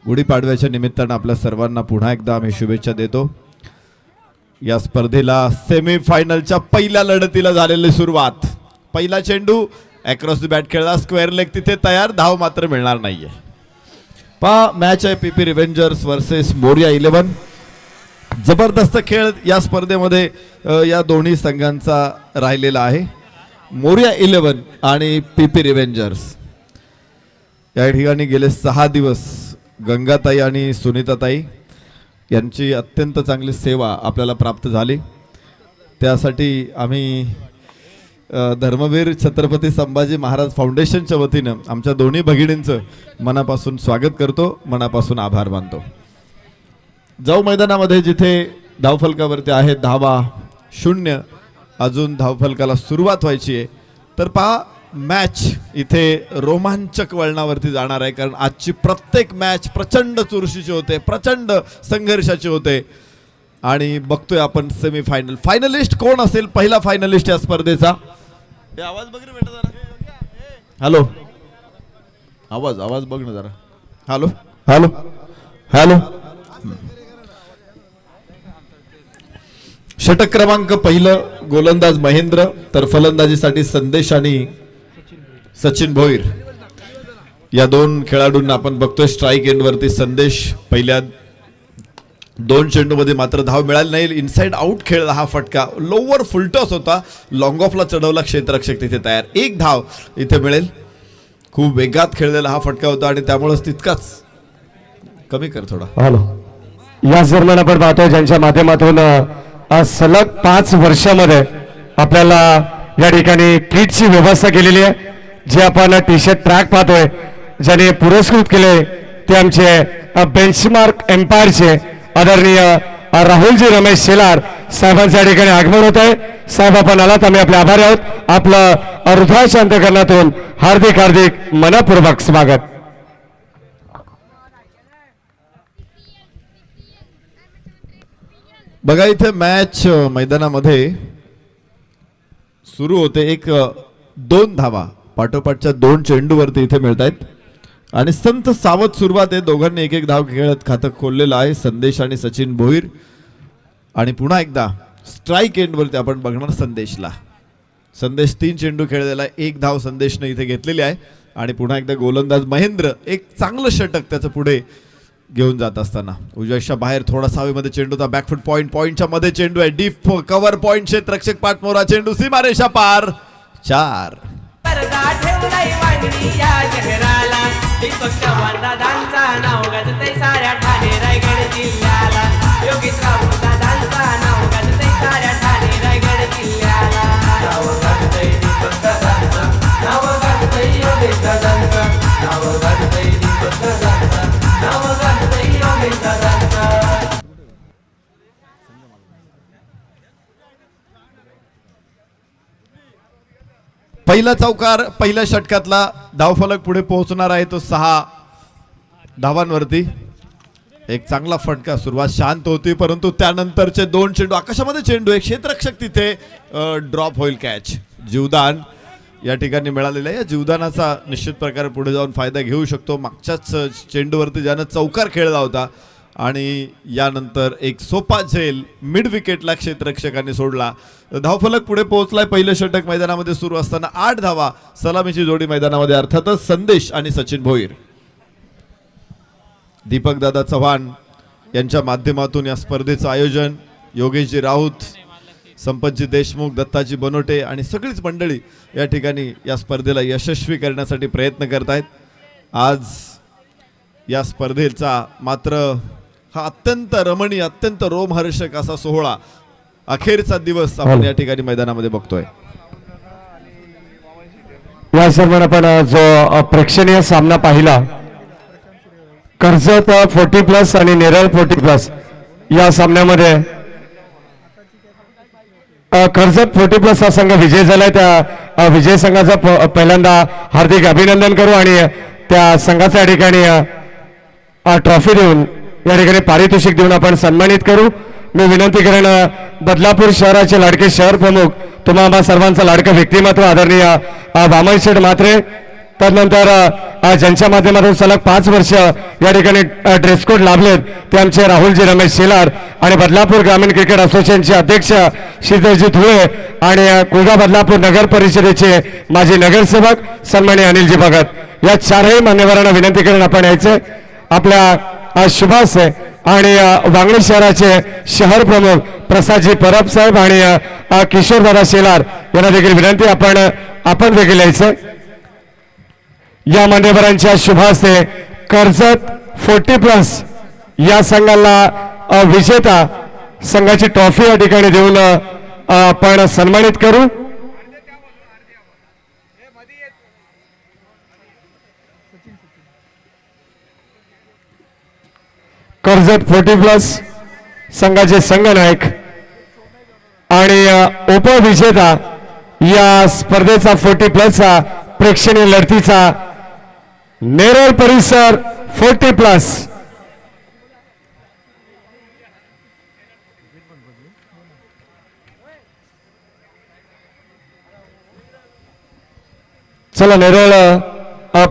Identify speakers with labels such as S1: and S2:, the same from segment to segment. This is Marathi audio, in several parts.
S1: गुढीपाडव्याच्या निमित्तानं आपल्या सर्वांना पुन्हा एकदा आम्ही शुभेच्छा देतो। या स्पर्धेला सेमीफायनलच्या पहिल्या लढतीला झालेली सुरुवात। पहिला चेंडू अक्रॉस द बॅट खेळला, स्क्वेअर लेग तिथे तयार, धाव मात्र मिळणार नाहीये। मॅच आहे पीपी रिव्हेंजर्स वर्सेस मोरिया 11। जबरदस्त खेळ या स्पर्धेमध्ये या दोन्ही संघांचा राहिलेला आहे। मोरिया 11 आणि पीपी रिव्हेंजर्स या ठिकाणी गेले 6 दिवस गंगाताई आणि सुनीताताई यांची अत्यंत चांगली सेवा आपल्याला प्राप्त झाली। त्यासाठी आम्ही धर्मवीर छत्रपती संभाजी महाराज फाउंडेशनच्या वतीनं आमच्या दोन्ही भगिनींचं मनापासून स्वागत करतो, मनापासून आभार मानतो। जाऊ मैदानामध्ये जिथे धावफलकावरती आहे धावा 0, अजून धावफलकाला सुरुवात व्हायची आहे। तर पहा मॅच इथे रोमांचक वळणावरती जाणार आहे, कारण आजची प्रत्येक मॅच प्रचंड चुरशीची होते, प्रचंड संघर्षाची होते। आणि बघतोय आपण सेमीफायनल फायनलिस्ट कोण असेल, पहिला फायनलिस्ट या स्पर्धेचा। हे आवाज बघ रे बेटा जरा, हॅलो आवाज बघ ना जरा, हॅलो हॅलो हॅलो। षटक क्रमांक पहिलं गोलंदाज महेंद्र, तर फलंदाजीसाठी संदेश आणि सचिन भोईर या दोन खेळाडूंना आपण बघतोय। स्ट्राईक एंड वरती संदेश पहिल्या 2 चेंडूमध्ये मात्र धाव मिळाली नाही, इनसाइड आउट खेळला हा फटका, लोवर फुलटॉस होता, लॉंग ऑफला चढवला क्षेत्ररक्षक तिथे तयार, 1 धाव इथे मिळेल। खूप वेगात खेळलेला हा फटका होता आणि त्यामुळेच तितकाच कमी कर थोडा।
S2: हॅलो, या दरम्यान आपण पाहतोय ज्यांच्या माध्यमातून सलग 5 वर्षामध्ये आपल्याला या ठिकाणी किटची व्यवस्था केलेली आहे। जे आपण टी शर्ट ट्रॅक पाहतोय ज्याने पुरस्कृत केले ते आमचे बेंचमार्क एम्पायरचे आदरणीय राहुलजी रमेश शेलार साहेबांच्या या ठिकाणी आगमन होत आहे। साहेब आपण आलात, आम्ही आपले आभारी आहोत। आपलं हृदयाच्या अंतःकरणातून हार्दिक हार्दिक मनपूर्वक स्वागत।
S1: बघा इथे मॅच मैदानामध्ये सुरू होते, 1-2 धावा पाठोपाठच्या 2 चेंडूवरती इथे मिळत आहेत आणि संत सावध सुरुवात आहे। दोघांनी 1-1 धाव खेळत खातं खोललेलं आहे, संदेश आणि सचिन भोईर। आणि पुन्हा एकदा स्ट्राईक एंड वरती आपण बघणार संदेशला। संदेश 3 चेंडू खेळलेला आहे, 1 धाव संदेशने इथे घेतलेली आहे। आणि पुन्हा एकदा गोलंदाज महेंद्र एक चांगलं षटक त्याचं पुढे घेऊन जात असताना उजव्याच्या बाहेर थोडासा हवेमध्ये चेंडूचा बॅकफुट पॉइंटच्या मध्ये चेंडू आहे, डीप कव्हर पॉइंट क्षेत्ररक्षक पाठमोरा, चेंडू सीमारेषा पार, 4। पहिला चौकार पहिल्या षटकातला धावफलक पुढे पोहोचणार आहे तो 6 धावांवरती। एक चांगला फटका, सुरुवात शांत होती परंतु त्यानंतरचे 2 चेंडू आकाशामध्ये, चेंडू एक क्षेत्ररक्षक तिथे ड्रॉप होईल, कॅच। जीवदान या ठिकाणी मिळालेलं आहे, या जीवदानाचा निश्चित प्रकारे पुढे जाऊन फायदा घेऊ शकतो। मागच्याच चेंडूवरती ज्यानं चौकार खेळला होता आणि यानंतर एक सोपा झेल मिड विकेटला क्षेत्ररक्षकांनी सोडला। धावफलक पुढे पोहोचलाय। पहिलं षटक मैदानामध्ये सुरू असताना 8 धावा, सलामीची जोडी मैदानामध्ये, अर्थातच संदेश आणि सचिन भोईर। दीपक दादा चव्हाण यांच्या माध्यमातून या स्पर्धेचं आयोजन योगेशजी राऊत, संपतजी देशमुख, दत्ताजी बनोटे आणि सगळीच मंडळी या ठिकाणी या स्पर्धेला यशस्वी करण्यासाठी प्रयत्न करत आहेत। आज या स्पर्धेचा मात्र हा अत्यंत रमणीय, अत्यंत रोमहर्षक असा सोहळा, अखेरचा दिवस आपण या ठिकाणी मैदानामध्ये बघतोय।
S2: या दरम्यान आपण जो प्रेक्षणीय सामना पाहिला, कर्जत 40+ आणि नेरळ 40+, या सामन्यामध्ये कर्जत 40+ हा संघ विजय झालाय। त्या विजय संघाचा पहिल्यांदा हार्दिक अभिनंदन करू आणि त्या संघाच्या या ठिकाणी ट्रॉफी देऊन या ठिकाणी पारितोषिक देऊन आपण सन्मानित करू। मी विनंती करेन बदलापूर शहराचे लाडके शहर प्रमुख, तुम्हा सर्वांचा लाडका व्यक्तिमत्व आदरणीय वामनशेठ म्हात्रे, त्यानंतर ज्यांच्या माध्यमातून सलग 5 वर्ष या ठिकाणी ड्रेस कोड लाभलेत ते आमचे राहुलजी रमेश शेलार आणि बदलापूर ग्रामीण क्रिकेट असोसिएशनचे अध्यक्ष श्रीधरजी धुळे आणि कुळगा बदलापूर नगर परिषदेचे माजी नगरसेवक सन्माननीय अनिलजी भगत या चारही मान्यवरांना विनंती करून आपण यायचे आपल्या शुभास आणि वांगणी शहराचे शहर प्रमुख प्रसादजी परब साहेब आणि किशोरदादा शेलार यांना देखील विनंती आपण देखील यायचं या मान्यवरांच्या शुभास्ते कर्जत 40+ या संघाला विजेता संघाची ट्रॉफी या ठिकाणी देऊन आपण सन्मानित करू. कर्जत 40+ संघाचे संघनायक आणि उपविजेता या स्पर्धेचा 40+ प्रेक्षणीय लढतीचा नेरळ परिसर 40+. चला नेरळ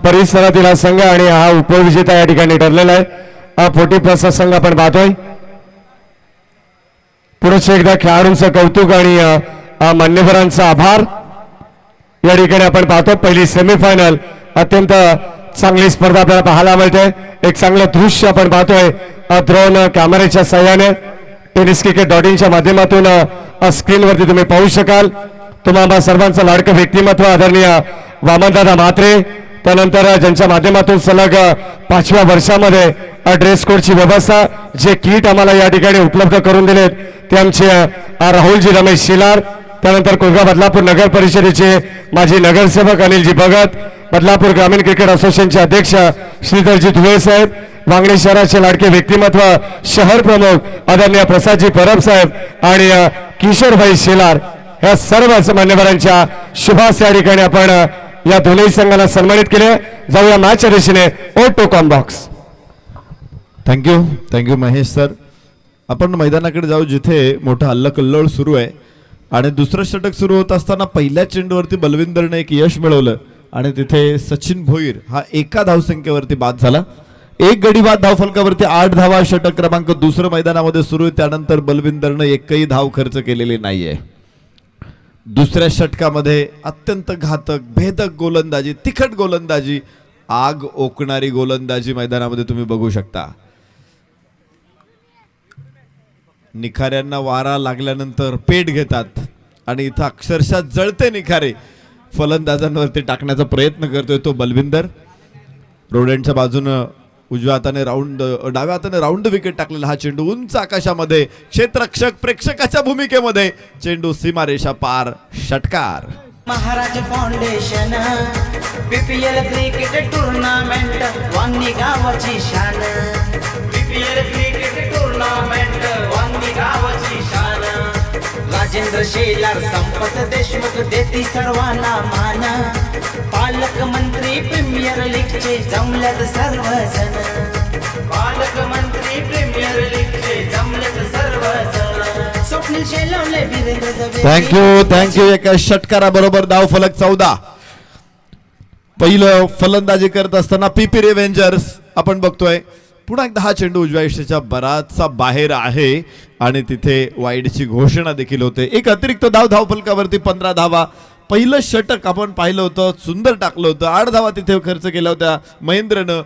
S2: परिसरातील हा संघ आणि हा उपविजेता या ठिकाणी ठरलेला आहे. 40+ हा संघ आपण पाहतोय. पुरुष एकदा खेळाडूंचं कौतुक आणि मान्यवरांचा आभार या ठिकाणी आपण पाहतो. पहिली सेमीफायनल अत्यंत चांगली स्पर्धा आपल्याला पाहायला मिळते. एक चांगलं दृश्य आपण पाहतोय ड्रोन कॅमेऱ्याच्या सहाय्याने tenniscricket.in च्या माध्यमातून स्क्रीनवरती तुम्ही पाहू शकाल. तुम्हाला सर्वांचं लाडकं व्यक्तिमत्व आदरणीय वामनदादा म्हात्रे त्यानंतर ज्यांच्या माध्यमातून सलग 5व्या वर्षामध्ये ड्रेस कोडची व्यवस्था जे किट आम्हाला या ठिकाणी उपलब्ध करून दिलेत ते आमचे राहुलजी रमेश शेलार त्यानंतर कुळगा बदलापूर नगर परिषदेचे माजी नगरसेवक अनिलजी भगत बदलापूर ग्रामीण क्रिकेट असोसिएशनचे अध्यक्ष श्रीधरजी धुळे साहेब वांगणी शहराचे लाडके व्यक्तिमत्व शहर प्रमुख आदरणीय प्रसादजी परब साहेब आणि किशोरभाई शेलार या सर्वच मान्यवरांच्या शुभास या ठिकाणी आपण या दोन्ही संघाला सन्मानित केले. जाऊया मॅचच्या दिशेने ओ टोकॉन बॉक्स.
S1: Thank you Mahesh sir. आपण मैदानाकडे जाऊ जिथे मोठा हल्लकल्लोळ सुरू आहे आणि दुसरं षटक सुरू होत असताना पहिल्या चेंडूवरती बलविंदरने एक यश मिळवलं आणि तिथे सचिन भोईर हा एका धावसंख्येवरती बाद झाला. एक गडी बाद धावफलकावरती 8 धावा. षटक क्रमांक दुसरं मैदानामध्ये सुरू आहे. त्यानंतर बलविंदरने एकही धाव खर्च केलेली नाहीये. दुसऱ्या षटकामध्ये अत्यंत घातक भेदक गोलंदाजी तिखट गोलंदाजी आग ओकणारी गोलंदाजी मैदानामध्ये तुम्ही बघू शकता. निखाऱ्यांना वारा लागल्यानंतर पेट घेतात आणि इथं अक्षरशः जळते निखारे फलंदाजांवरती टाकण्याचा प्रयत्न करतोय तो बलविंदर. रोडेंच्या बाजूनं उजव्या हाताने डाव्या हाताने राऊंड विकेट टाकलेला हा चेंडू उंच आकाशामध्ये क्षेत्ररक्षक प्रेक्षकाच्या भूमिकेमध्ये चेंडू सीमारेषा पार षटकार.
S3: Maharaj foundation BPL cricket tournament Vangani गावाची शान. बीपीएल क्रिकेट टूर्नामेंट वांगणी गावाची शान. राजेंद्र शेलार संपत देशमुख देती सर्वांना मान. पालकमंत्री प्रीमियर लीगचे जमल्यात सर्वजण. पालकमंत्री प्रीमियर लीगचे जमल्यात सर्वजण. स्वप्नील शेलवले वीरेंद्र जवे.
S1: थँक्यू. एका षटकाराबरोबर धावफलक 14. पहिलं फलंदाजी करत असताना पीपी रेव्हेंजर्स आपण बघतोय पुन्हा एकदा हा चेंडू उजव्या यष्टीच्या बराचसा बाहेर आहे आणि तिथे वाईडची घोषणा देखील होते. एक अतिरिक्त धावफलकावरती 15 धावा. पहिलं षटक आपण पाहिलं होतं सुंदर टाकलं होतं. 8 धावा तिथे खर्च केल्या होत्या महेंद्रनं.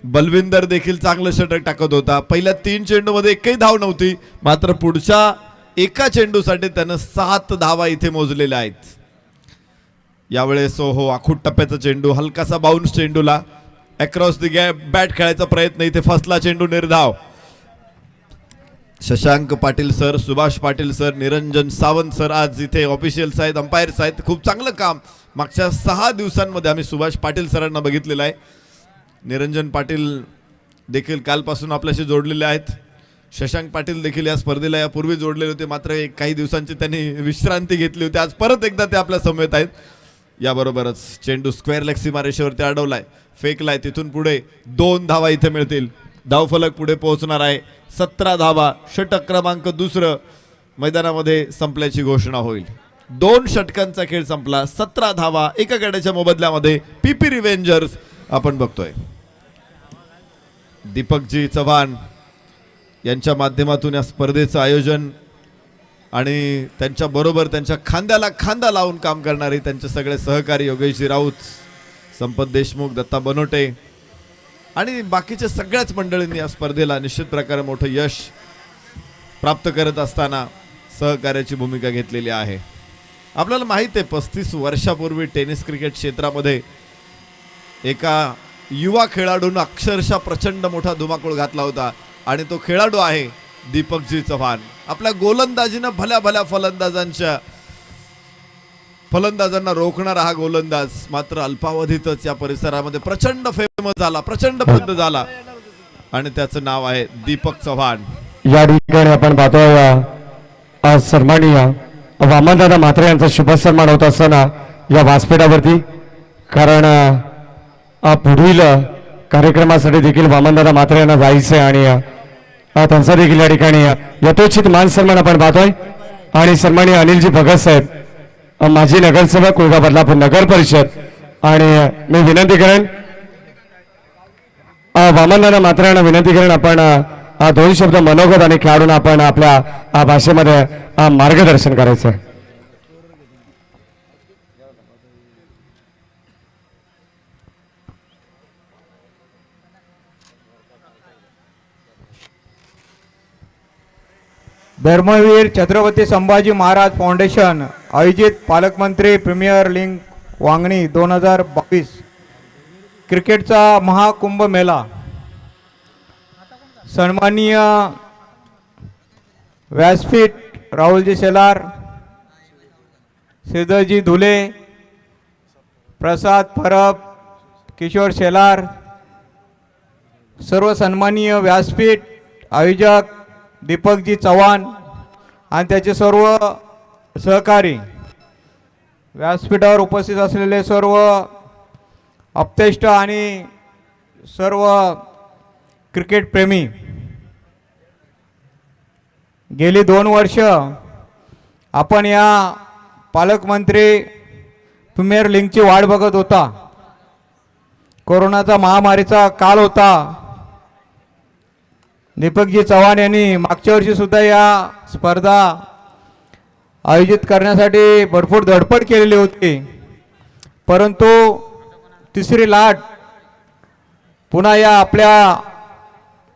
S1: बलविंदर देखील चांगलं षटक टाकत होता. पहिल्या 3 चेंडूमध्ये एकही धाव नव्हती मात्र पुढच्या एका चेंडूसाठी त्यानं 7 धावा इथे मोजलेल्या आहेत. यावेळेस आखूट टप्प्याचा चेंडू हलकासा बाउन्स चेंडूला अक्रॉस द गॅप बॅट खेळायचा प्रयत्न इथे फसला चेंडू निर्धाव. Shashank Patil sir Subhash Patil sir Niranjan Sawant sir आज इथे ऑफिशियल्स आहेत अंपायर्स आहेत. खूप चांगलं काम मागच्या 6 दिवसांमध्ये आम्ही सुभाष पाटील सरांना बघितलेलं आहे. निरंजन पाटील देखील कालपासून आपल्याशी जोडलेले आहेत. शशांक पाटील देखील या स्पर्धेला यापूर्वी जोडलेले होते मात्र काही दिवसांची त्यांनी विश्रांती घेतली होती. आज परत एकदा ते आपल्या समवेत आहेत. याबरोबरच चेंडू स्क्वेअर लेग सीमारेषेवरती अडवलाय फेकलाय तिथून पुढे 2 धावा इथे मिळतील. धावफलक पुढे पोहोचणार आहे 17 धावा. षटक क्रमांक दुसरं मैदानामध्ये संपल्याची घोषणा होईल. 2 षटकांचा खेळ संपला. 17 धावा एका गड्याच्या मोबदल्यामध्ये पीपी रिव्हेंजर्स आपण बघतोय. दीपकजी चव्हाण यांच्या माध्यमातून या स्पर्धेचं आयोजन आणि त्यांच्या बरोबर त्यांच्या खांद्याला खांदा लावून काम करणारे त्यांचे सगळे सहकारी योगेशजी राऊत, संपत देशमुख, दत्ता बनोटे आणि बाकीच्या सगळ्याच मंडळींनी या स्पर्धेला निश्चित प्रकारे मोठं यश प्राप्त करत असताना सहकार्याची भूमिका घेतलेली आहे. आपल्याला माहिती आहे 35 वर्षापूर्वी टेनिस क्रिकेट क्षेत्रामध्ये एका युवा खेळाडूनं अक्षरशः प्रचंड मोठा धुमाकूळ घातला होता आणि तो खेळाडू आहे दीपकजी चव्हाण. आपल्या गोलंदाजीनं भल्या भल्या फलंदाजांना रोखणारा हा गोलंदाज मात्र अल्पावधीतच या परिसरामध्ये प्रचंड फेमस झाला, प्रचंड प्रसिद्ध झाला आणि त्याचं नाव आहे दीपक चव्हाण. या
S2: ठिकाणी आपण पाहतोय सन्माननीय वामनदादा म्हात्रे यांचा शुभ सन्मान होत असताना या व्यासपीठावरती, कारण पुढील कार्यक्रमासाठी देखील वामनदादा म्हात्रे यांना जायचं आणि त्यांचा देखील या ठिकाणी यथोचित मान सन्मान आपण पाहतोय. आणि सन्माननीय अनिलजी भगत साहेब, माजी नगरसेवक कुळगा बदलापूर नगर परिषद, आणि मी विनंती करेन वामनदादा म्हात्रे यांना विनंती करेन आपण 2 शब्द मनोगत आणि खेळाडूंना आपण आपल्या भाषेमध्ये मार्गदर्शन करायचं आहे.
S4: धर्मवीर छत्रपती संभाजी महाराज फाउंडेशन आयोजित पालकमंत्री प्रीमियर लीग वांगणी 2022 क्रिकेटचा महाकुंभ मेळा सन्माननीय व्यासपीठ राहुलजी शेलार, श्रीधरजी धुले, प्रसाद परब, किशोर शेलार, सर्व सन्माननीय व्यासपीठ आयोजक दीपकजी चव्हाण आणि त्याचे सर्व सहकारी, व्यासपीठावर उपस्थित असलेले सर्व अपतेष्ट आणि सर्व क्रिकेट प्रेमी, गेली 2 वर्ष आपण या पालकमंत्री प्रीमियर लीगची वाट बघत होता. कोरोनाचा महामारीचा काळ होता. दीपकजी चव्हाण यांनी मागच्या वर्षी सुद्धा या स्पर्धा आयोजित करण्यासाठी भरपूर धडपड केलेली होती, परंतु तिसरी लाट पुन्हा या आपल्या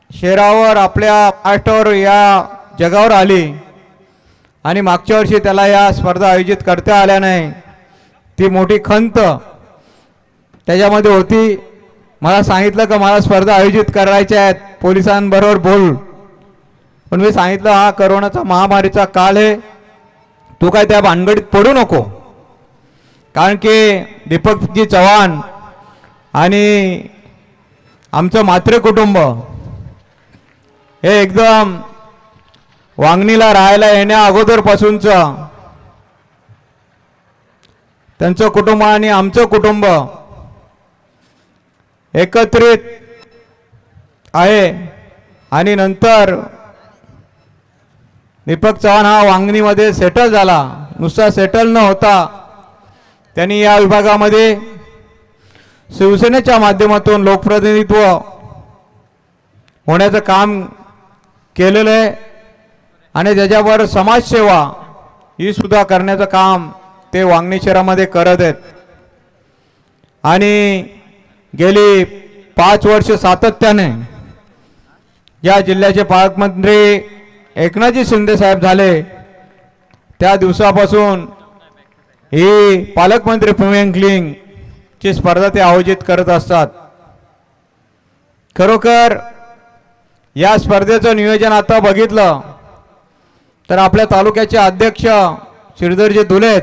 S4: शहरावर, आपल्या महाराष्ट्रावर, या जगावर आली आणि मागच्या वर्षी त्याला या स्पर्धा आयोजित करता आल्या नाही. ती मोठी खंत त्याच्यामध्ये होती. मला सांगितलं का मला स्पर्धा आयोजित करायच्या आहेत, पोलिसांबरोबर बोल, पण मी सांगितलं हा कोरोनाचा महामारीचा काळ आहे, तू काय त्या भानगडीत पडू नको. कारण की दीपकजी चव्हाण आणि आमचं म्हात्रे कुटुंब हे एकदम वांगणीला राहायला येण्या अगोदरपासूनचं त्यांचं कुटुंब आणि आमचं कुटुंब एकत्रित आहे. आणि नंतर दीपक चव्हाण हा वांगणीमध्ये सेटल झाला. नुसता सेटल न होता त्यांनी या विभागामध्ये शिवसेनेच्या माध्यमातून लोकप्रतिनिधित्व होण्याचं काम केलेलं आहे आणि त्याच्यावर समाजसेवा ही सुद्धा करण्याचं काम ते वांगणी शहरामध्ये करत आहेत. आणि गेली 5 वर्ष सातत्याने या जिल्ह्याचे पालकमंत्री एकनाथजी शिंदे साहेब झाले त्या दिवसापासून ही पालकमंत्री प्रीमियर लीग ची स्पर्धा ते आयोजित करत असतात. खरोखर या स्पर्धेचं नियोजन आता बघितलं तर आपल्या तालुक्याचे अध्यक्ष श्रीधरजी धुले,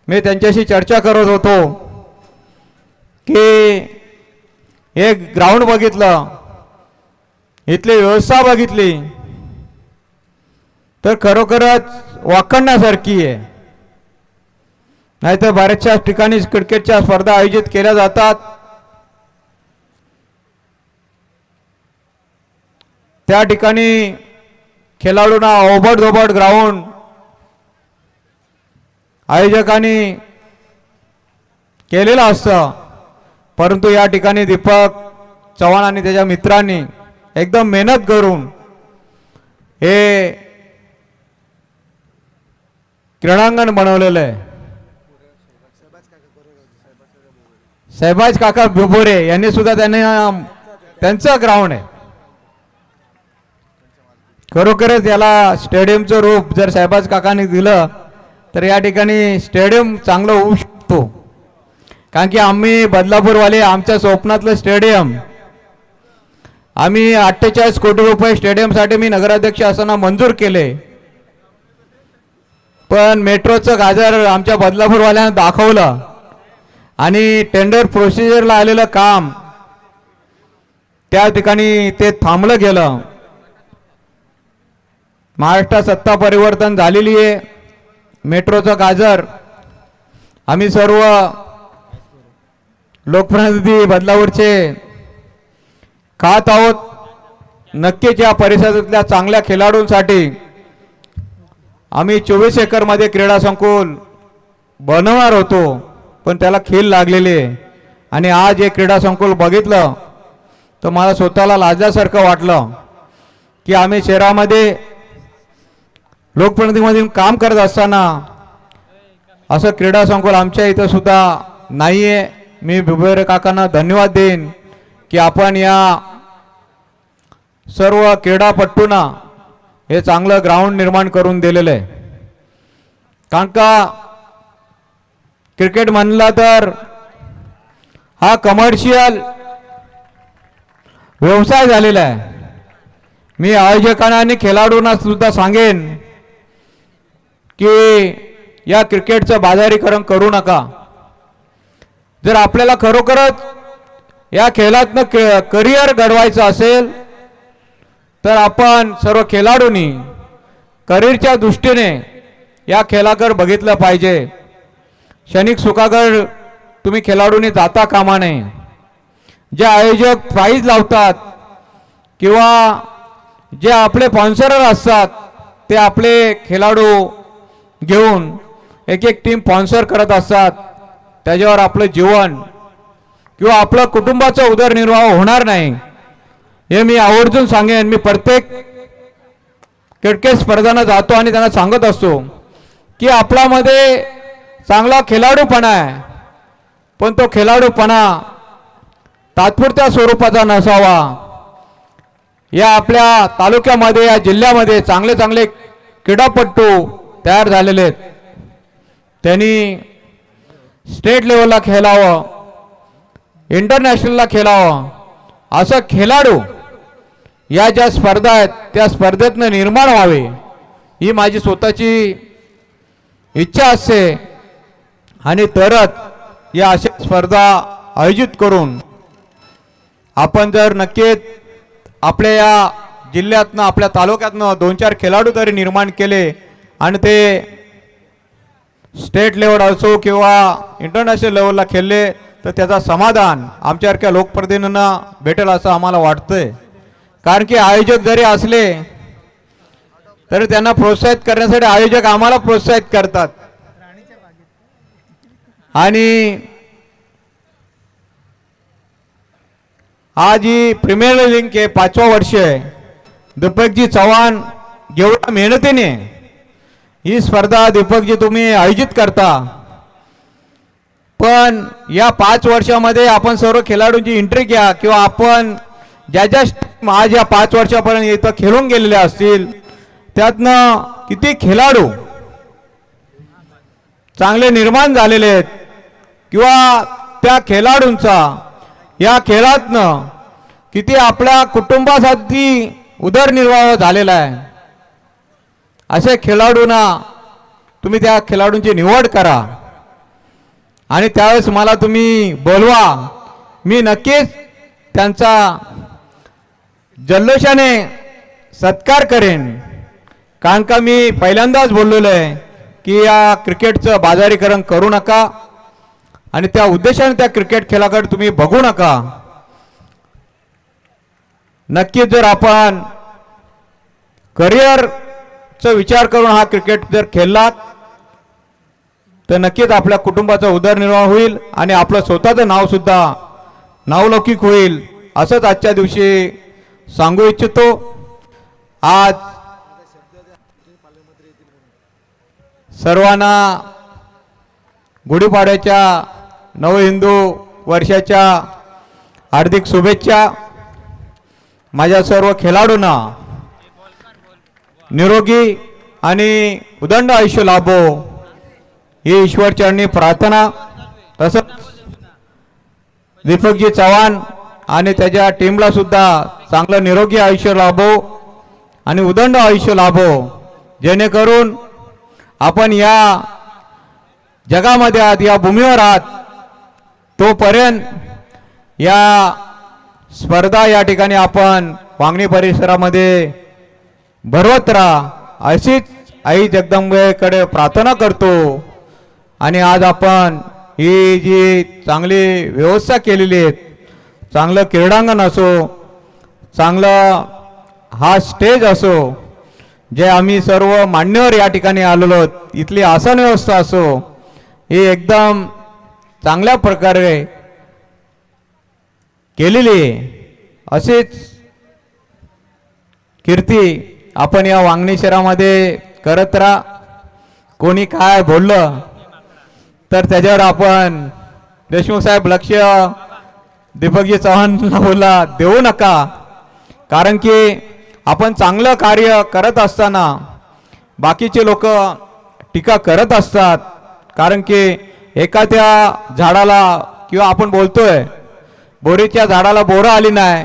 S4: मी त्यांच्याशी चर्चा करत होतो की एक ग्राउंड बघितलं, इथली व्यवस्था बघितली तर खरोखरच वाखाणण्यासारखी आहे. नाहीतर बऱ्याचशा ठिकाणी क्रिकेटच्या स्पर्धा आयोजित केल्या जातात, त्या ठिकाणी खेळाडूंना ओबडधोबड ग्राउंड आयोजकांनी केलेलं असतं, परंतु या ठिकाणी दीपक चव्हाण आणि त्याच्या मित्रांनी एकदम मेहनत करून हे क्रीडांगण बनवलेलं आहे. सहबाज काका भुबोरे यांनी सुद्धा त्यांचं ग्राउंड आहे. खरोखरच याला स्टेडियमचं रूप जर सहबाज काकांनी दिलं तर या ठिकाणी स्टेडियम चांगलं होऊ शकतो. कारण की आम्ही बदलापूरवाले आमच्या स्वप्नातलं स्टेडियम आम्ही 48 कोटी रुपये स्टेडियमसाठी मी नगराध्यक्ष असताना मंजूर केले, पण मेट्रोचं गाजर आमच्या बदलापूरवाल्यांना दाखवलं आणि टेंडर प्रोसिजरला आलेलं काम त्या ठिकाणी ते थांबलं गेलं. महाराष्ट्रात सत्ता परिवर्तन झालेली आहे. मेट्रोचं गाजर आम्ही सर्व लोकप्रतिनिधी बदलापूरचे खात आहोत. नक्कीच या परिसरातल्या चांगल्या खेळाडूंसाठी आम्ही 24 एकरमध्ये क्रीडा संकुल बनवणार होतो, पण त्याला खील लागलेली आहे. आणि आज हे क्रीडा संकुल बघितलं तर मला स्वतःला लाजल्यासारखं वाटलं की आम्ही शहरामध्ये लोकप्रतिनिधीमधून काम करत असताना असं क्रीडा संकुल आमच्या इथं सुद्धा नाही आहे. मी भुबोरे काकांना धन्यवाद देईन की आपण या सर्व क्रीडापटूंना हे चांगलं ग्राउंड निर्माण करून दिलेलं आहे. कारण का क्रिकेट म्हणला तर हा कमर्शियल व्यवसाय झालेला आहे. मी आयोजकांना आणि खेळाडूंना सुद्धा सांगेन की या क्रिकेटचं बाजारीकरण करू नका. जर आपल्याला खरोखरच या खेळातनं करिअर घडवायचं असेल तर आपण सर्व खेळाडूंनी करिअरच्या दृष्टीने या खेळाकडे बघितलं पाहिजे. क्षणिक सुखाकडे तुम्ही खेळाडूंनी जाता कामा नये. जे आयोजक प्राईज लावतात किंवा जे आपले स्पॉन्सर असतात ते आपले खेळाडू घेऊन एक एक टीम स्पॉन्सर करत असतात. त्याच्यावर आपलं जीवन किंवा आपलं कुटुंबाचा उदरनिर्वाह होणार नाही हे मी आवर्जून सांगेन. मी प्रत्येक क्रिकेट स्पर्धांना जातो आणि त्यांना सांगत असतो की आपल्यामध्ये चांगला खेळाडूपणा आहे, पण तो खेळाडूपणा तात्पुरत्या स्वरूपाचा नसावा. या आपल्या तालुक्यामध्ये या जिल्ह्यामध्ये चांगले चांगले क्रीडापटू तयार झालेले आहेत. त्यांनी स्टेट लेवलला खेळावं, इंटरनॅशनलला खेळावं. असं खेळाडू या ज्या स्पर्धा आहेत त्या स्पर्धेतनं निर्माण व्हावे ही माझी स्वतःची इच्छा असते. आणि तरच या अशा स्पर्धा आयोजित करून आपण जर नक्कीच आपल्या या जिल्ह्यातनं आपल्या तालुक्यातनं 2-4 खेळाडू तरी निर्माण केले आणि ते स्टेट लेवल असो किंवा इंटरनॅशनल लेवलला खेळले तर त्याचा समाधान आमच्यासारख्या लोकप्रतिनिधींना भेटेल असं आम्हाला वाटतंय. कारण की आयोजक जरी असले तरी त्यांना प्रोत्साहित करण्यासाठी आयोजक आम्हाला प्रोत्साहित करतात. आणि आज ही प्रीमियर लीग के 5वं वर्ष आहे. दीपकजी चव्हाण जेवढ्या मेहनतीने ही स्पर्धा दीपकजी तुम्ही आयोजित करता, पण या 5 वर्षामध्ये आपण सर्व खेळाडूंची एंट्री घ्या किंवा आपण ज्या आज या 5 वर्षापर्यंत इथं खेळून गेलेले असतील त्यातनं किती खेळाडू चांगले निर्माण झालेले आहेत किंवा त्या खेळाडूंचा या खेळातनं किती आपल्या कुटुंबासाठी उदरनिर्वाह झालेला आहे. असे खेळाडूंना तुम्ही त्या खेळाडूंची निवड करा आणि त्यावेळेस मला तुम्ही बोलवा. मी नक्कीच त्यांचा जल्लोषाने सत्कार करेन. कारण का मी पहिल्यांदाच बोललेलो आहे की या क्रिकेटचं बाजारीकरण करू नका आणि त्या उद्देशाने त्या क्रिकेट खेळाकडे तुम्ही बघू नका. नक्कीच जर आपण करिअरचा विचार करून हा क्रिकेट जर खेळलात तर नक्कीच आपल्या कुटुंबाचा उदरनिर्वाह होईल आणि आपलं स्वतःचं नाव सुद्धा नावलौकिक होईल असंच आजच्या दिवशी सांगू इच्छितो. आज सर्वांना गुढीपाडव्याच्या नव हिंदू वर्षाच्या हार्दिक शुभेच्छा. माझ्या सर्व खेळाडूंना निरोगी आणि उदंड आयुष्य लाभो ही ईश्वरचरणी प्रार्थना. तसंच दीपकजी चव्हाण आणि त्याच्या टीमला सुद्धा चांगलं निरोगी आयुष्य लाभो आणि उदंड आयुष्य लाभो, जेणेकरून आपण या जगामध्ये आहात, या भूमीवर आहात, तोपर्यंत या स्पर्धा या ठिकाणी आपण वांगणी परिसरामध्ये भरवत राहा अशीच आई जगदंबेकडे प्रार्थना करतो. आणि आज आपण ही जी चांगली व्यवस्था केलेली आहे, चांगलं क्रीडांगण असो, चांगलं हा स्टेज असो, जे आम्ही सर्व मान्यवर या ठिकाणी आलेलो आहोत, इथली आसन व्यवस्था असो, ही एकदम चांगल्या प्रकारे केलेली आहे. अशीच कीर्ती आपण या वांगणी शहरामध्ये करत राहा. कोणी काय बोललं तर त्याच्यावर आपण देशमुख साहेब लक्ष दीपकजी चव्हाणला बोला देऊ नका, कारण की आपण चांगलं कार्य करत असताना बाकीचे लोक टीका करत असतात. कारण की एखाद्या झाडाला किंवा आपण बोलतोय बोरीच्या झाडाला बोरं आली नाही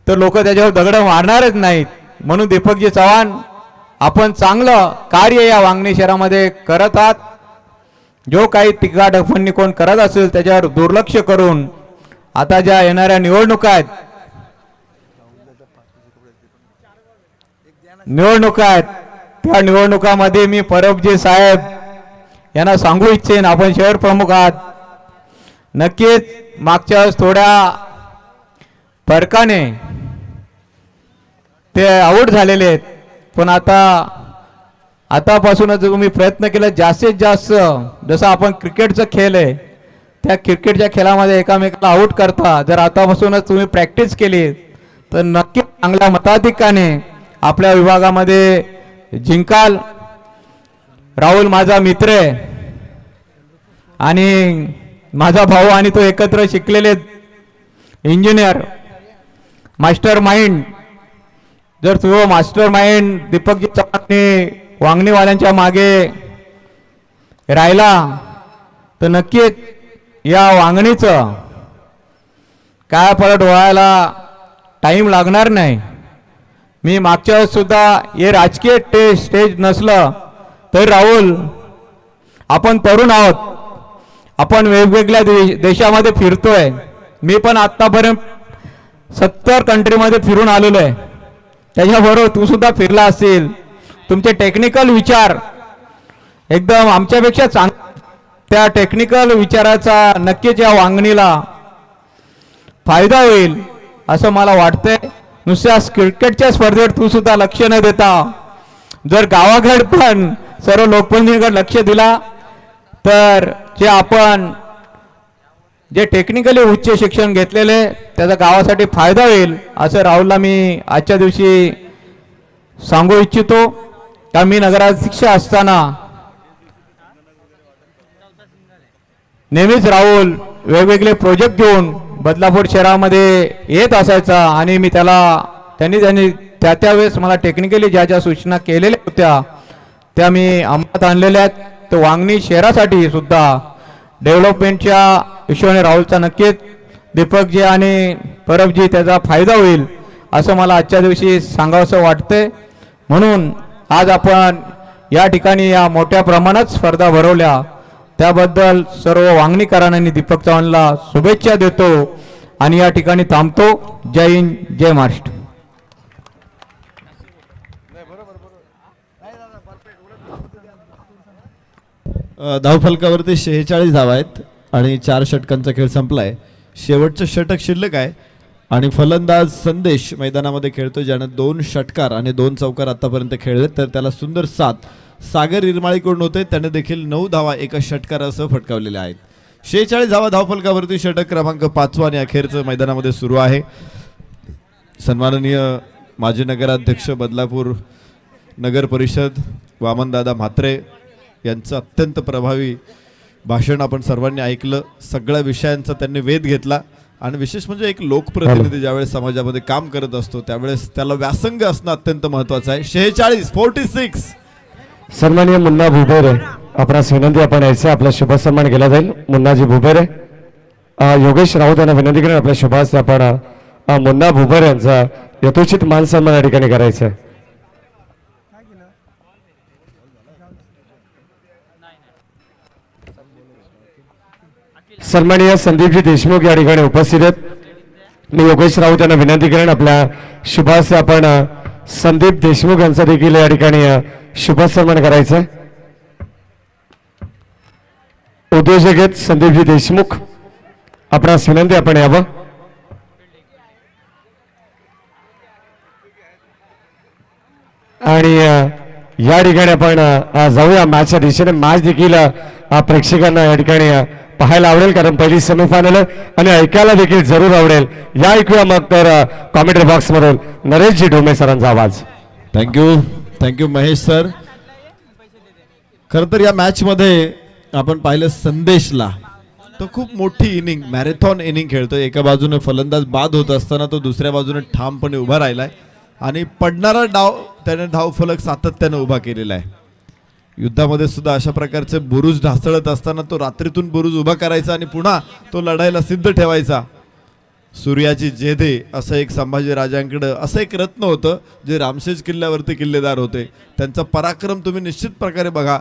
S4: तर लोक त्याच्यावर दगड मारणारच नाहीत. म्हणून दीपकजी चव्हाण आपण चांगलं कार्य या वांगणी शहरामध्ये करत आहात. जो काही टीका टिप्पणी कोण करत असेल त्याच्यावर दुर्लक्ष करून आता ज्या येणाऱ्या निवडणुका आहेत त्या निवडणुकामध्ये मी परबजी साहेब यांना सांगू इच्छेन, आपण शहर प्रमुख आहात. नक्कीच मागच्या वेळेस थोड्या फरकाने ते आऊट झालेले आहेत, पण आतापासूनच तुम्ही प्रयत्न केला जास्तीत जास्त, जसं आपण क्रिकेटचा खेळ आहे त्या क्रिकेटच्या खेळामध्ये एकामेकाला आऊट करता जर आतापासूनच तुम्ही प्रॅक्टिस केली तर नक्कीच चांगल्या मताधिकाने आपल्या विभागामध्ये जिंकाल. राहुल माझा मित्र आहे आणि माझा भाऊ आणि तो एकत्र शिकलेले इंजिनियर, मास्टर माइंड. जर तो मास्टर माइंड दीपकजी चव्हाण वांगणीवाल्यांच्या मागे राहिला तर नक्कीच या वांगणीचं काय पलट व्हायला टाईम लागणार नाही. मी मागच्या वेळेस सुद्धा हे राजकीय स्टेज नसलं तर राहुल आपण तरुण आहोत, आपण वेगवेगळ्या देशामध्ये फिरतोय. मी पण आतापर्यंत 70 कंट्रीमध्ये फिरून आलेलो आहे. त्याच्याबरोबर तू सुद्धा फिरला असेल. तुमचे टेक्निकल विचार एकदम आमच्यापेक्षा त्या टेक्निकल विचाराचा नक्कीच या वांगणीला फायदा होईल असं मला वाटतंय. नुसत्या क्रिकेटच्या स्पर्धेत तू सुद्धा लक्ष न देता जर गावाकडे पण सर्व लोकप्रतिनिधींकडे लक्ष दिला तर जे आपण जे टेक्निकली उच्च शिक्षण घेतलेले त्याचा गावासाठी फायदा होईल असं राहुलला मी आजच्या दिवशी सांगू इच्छितो. का मी नगराध्यक्ष असताना नेहमीच राहुल वेगवेगळे प्रोजेक्ट घेऊन बदलापूर शहरामध्ये येत असायचा आणि मी त्यांनी त्यावेळेस मला टेक्निकली ज्या सूचना केलेल्या होत्या त्या मी अंमलात आणलेल्या आहेत. तर वांगणी शहरासाठी सुद्धा डेव्हलपमेंटच्या हिशोबाने राहुलचा नक्कीच दीपकजी आणि परबजी त्याचा फायदा होईल असं मला आजच्या दिवशी सांगावंसं वाटतंय. म्हणून आज आपण या ठिकाणी या मोठ्या प्रमाणात स्पर्धा भरवल्या त्याबद्दल सर्व वांगणीकरांनी दीपक चव्हाणला शुभेच्छा देतो आणि या ठिकाणी थांबतो. जय हिंद, जय महाराष्ट्र.
S1: धावफलकावरती 46 धावा आहेत आणि 4 षटकांचा खेळ संपलाय. शेवटचं षटक शिल्लक आहे आणि फलंदाज संदेश मैदानामध्ये खेळतो ज्याने 2 षटकार आणि 2 चौकार आतापर्यंत खेळले तर त्याला सुंदर साथ सागर इरमाळीकडून होते, त्याने देखील 9 धावा एका षटकारासह फटकावलेल्या आहेत. 46 धावा धावफलकावरती षटक क्रमांक 5 आणि अखेरचं मैदानामध्ये सुरू आहे. सन्माननीय माजी नगराध्यक्ष बदलापूर नगर परिषद वामनदादा म्हात्रे यांचं अत्यंत प्रभावी भाषण आपण सर्वांनी ऐकलं. सगळ्या विषयांचा त्यांनी वेध घेतला आणि विशेष म्हणजे एक लोकप्रतिनिधी ज्यावेळेस समाजामध्ये काम करत असतो त्यावेळेस त्याला व्यासंग असणं अत्यंत महत्वाचं आहे. 46
S2: सन्माननीय मुन्ना भुबेरे आपणास विनंती आपण यायचं आपला शुभ सन्मान केला जाईल. मुन्नाजी भुबेरे योगेश राऊत यांना विनंती करून आपल्या शुभास आपण मुन्ना भुबेरे यांचा यथोचित मान सन्मान या ठिकाणी करायचा आहे. सन्माननीय संदीपजी देशमुख या ठिकाणी उपस्थित आहेत. मी योगेश राऊत यांना विनंती करेन आपल्या शुभास आपण संदीप देशमुख यांचा देखील या ठिकाणी शुभ सन्मान करायचा आहे. उद्योजक आहेत संदीपजी देशमुख, आपणास विनंती आपण यावं. आणि या ठिकाणी आपण जाऊया मॅचच्या दिशेने. मॅच देखील प्रेक्षकांना या ठिकाणी पाहायला आवडेल कारण पहिली सेमीफायनल आणि ऐकायला देखील जरूर आवडेल. या ऐकूया मग तर कॉमेंट्री बॉक्स मधून नरेशजी ढोमे सरांचा आवाज.
S1: Thank you Mahesh sir. खरं तर या मॅच मध्ये आपण पाहिलं संदेशला तो खूप मोठी इनिंग मॅरेथॉन इनिंग खेळतोय. एका बाजूने फलंदाज बाद होत असताना तो दुसऱ्या बाजूने ठामपणे उभा राहिलाय आणि पडणारा डाव त्याने धावफलक सातत्याने उभा केलेला आहे. युद्धामध्ये सुद्धा अशा प्रकारचे बुरुज ढासळत असताना तो रात्रीतून बुरुज उभा करायचा आणि पुन्हा तो लढायला सिद्ध ठेवायचा. सूर्याची जेधे असं एक संभाजी राजांकडे असं एक रत्न होतं जे रामशेज किल्ल्यावरती किल्लेदार होते. त्यांचा पराक्रम तुम्ही निश्चित प्रकारे बघा.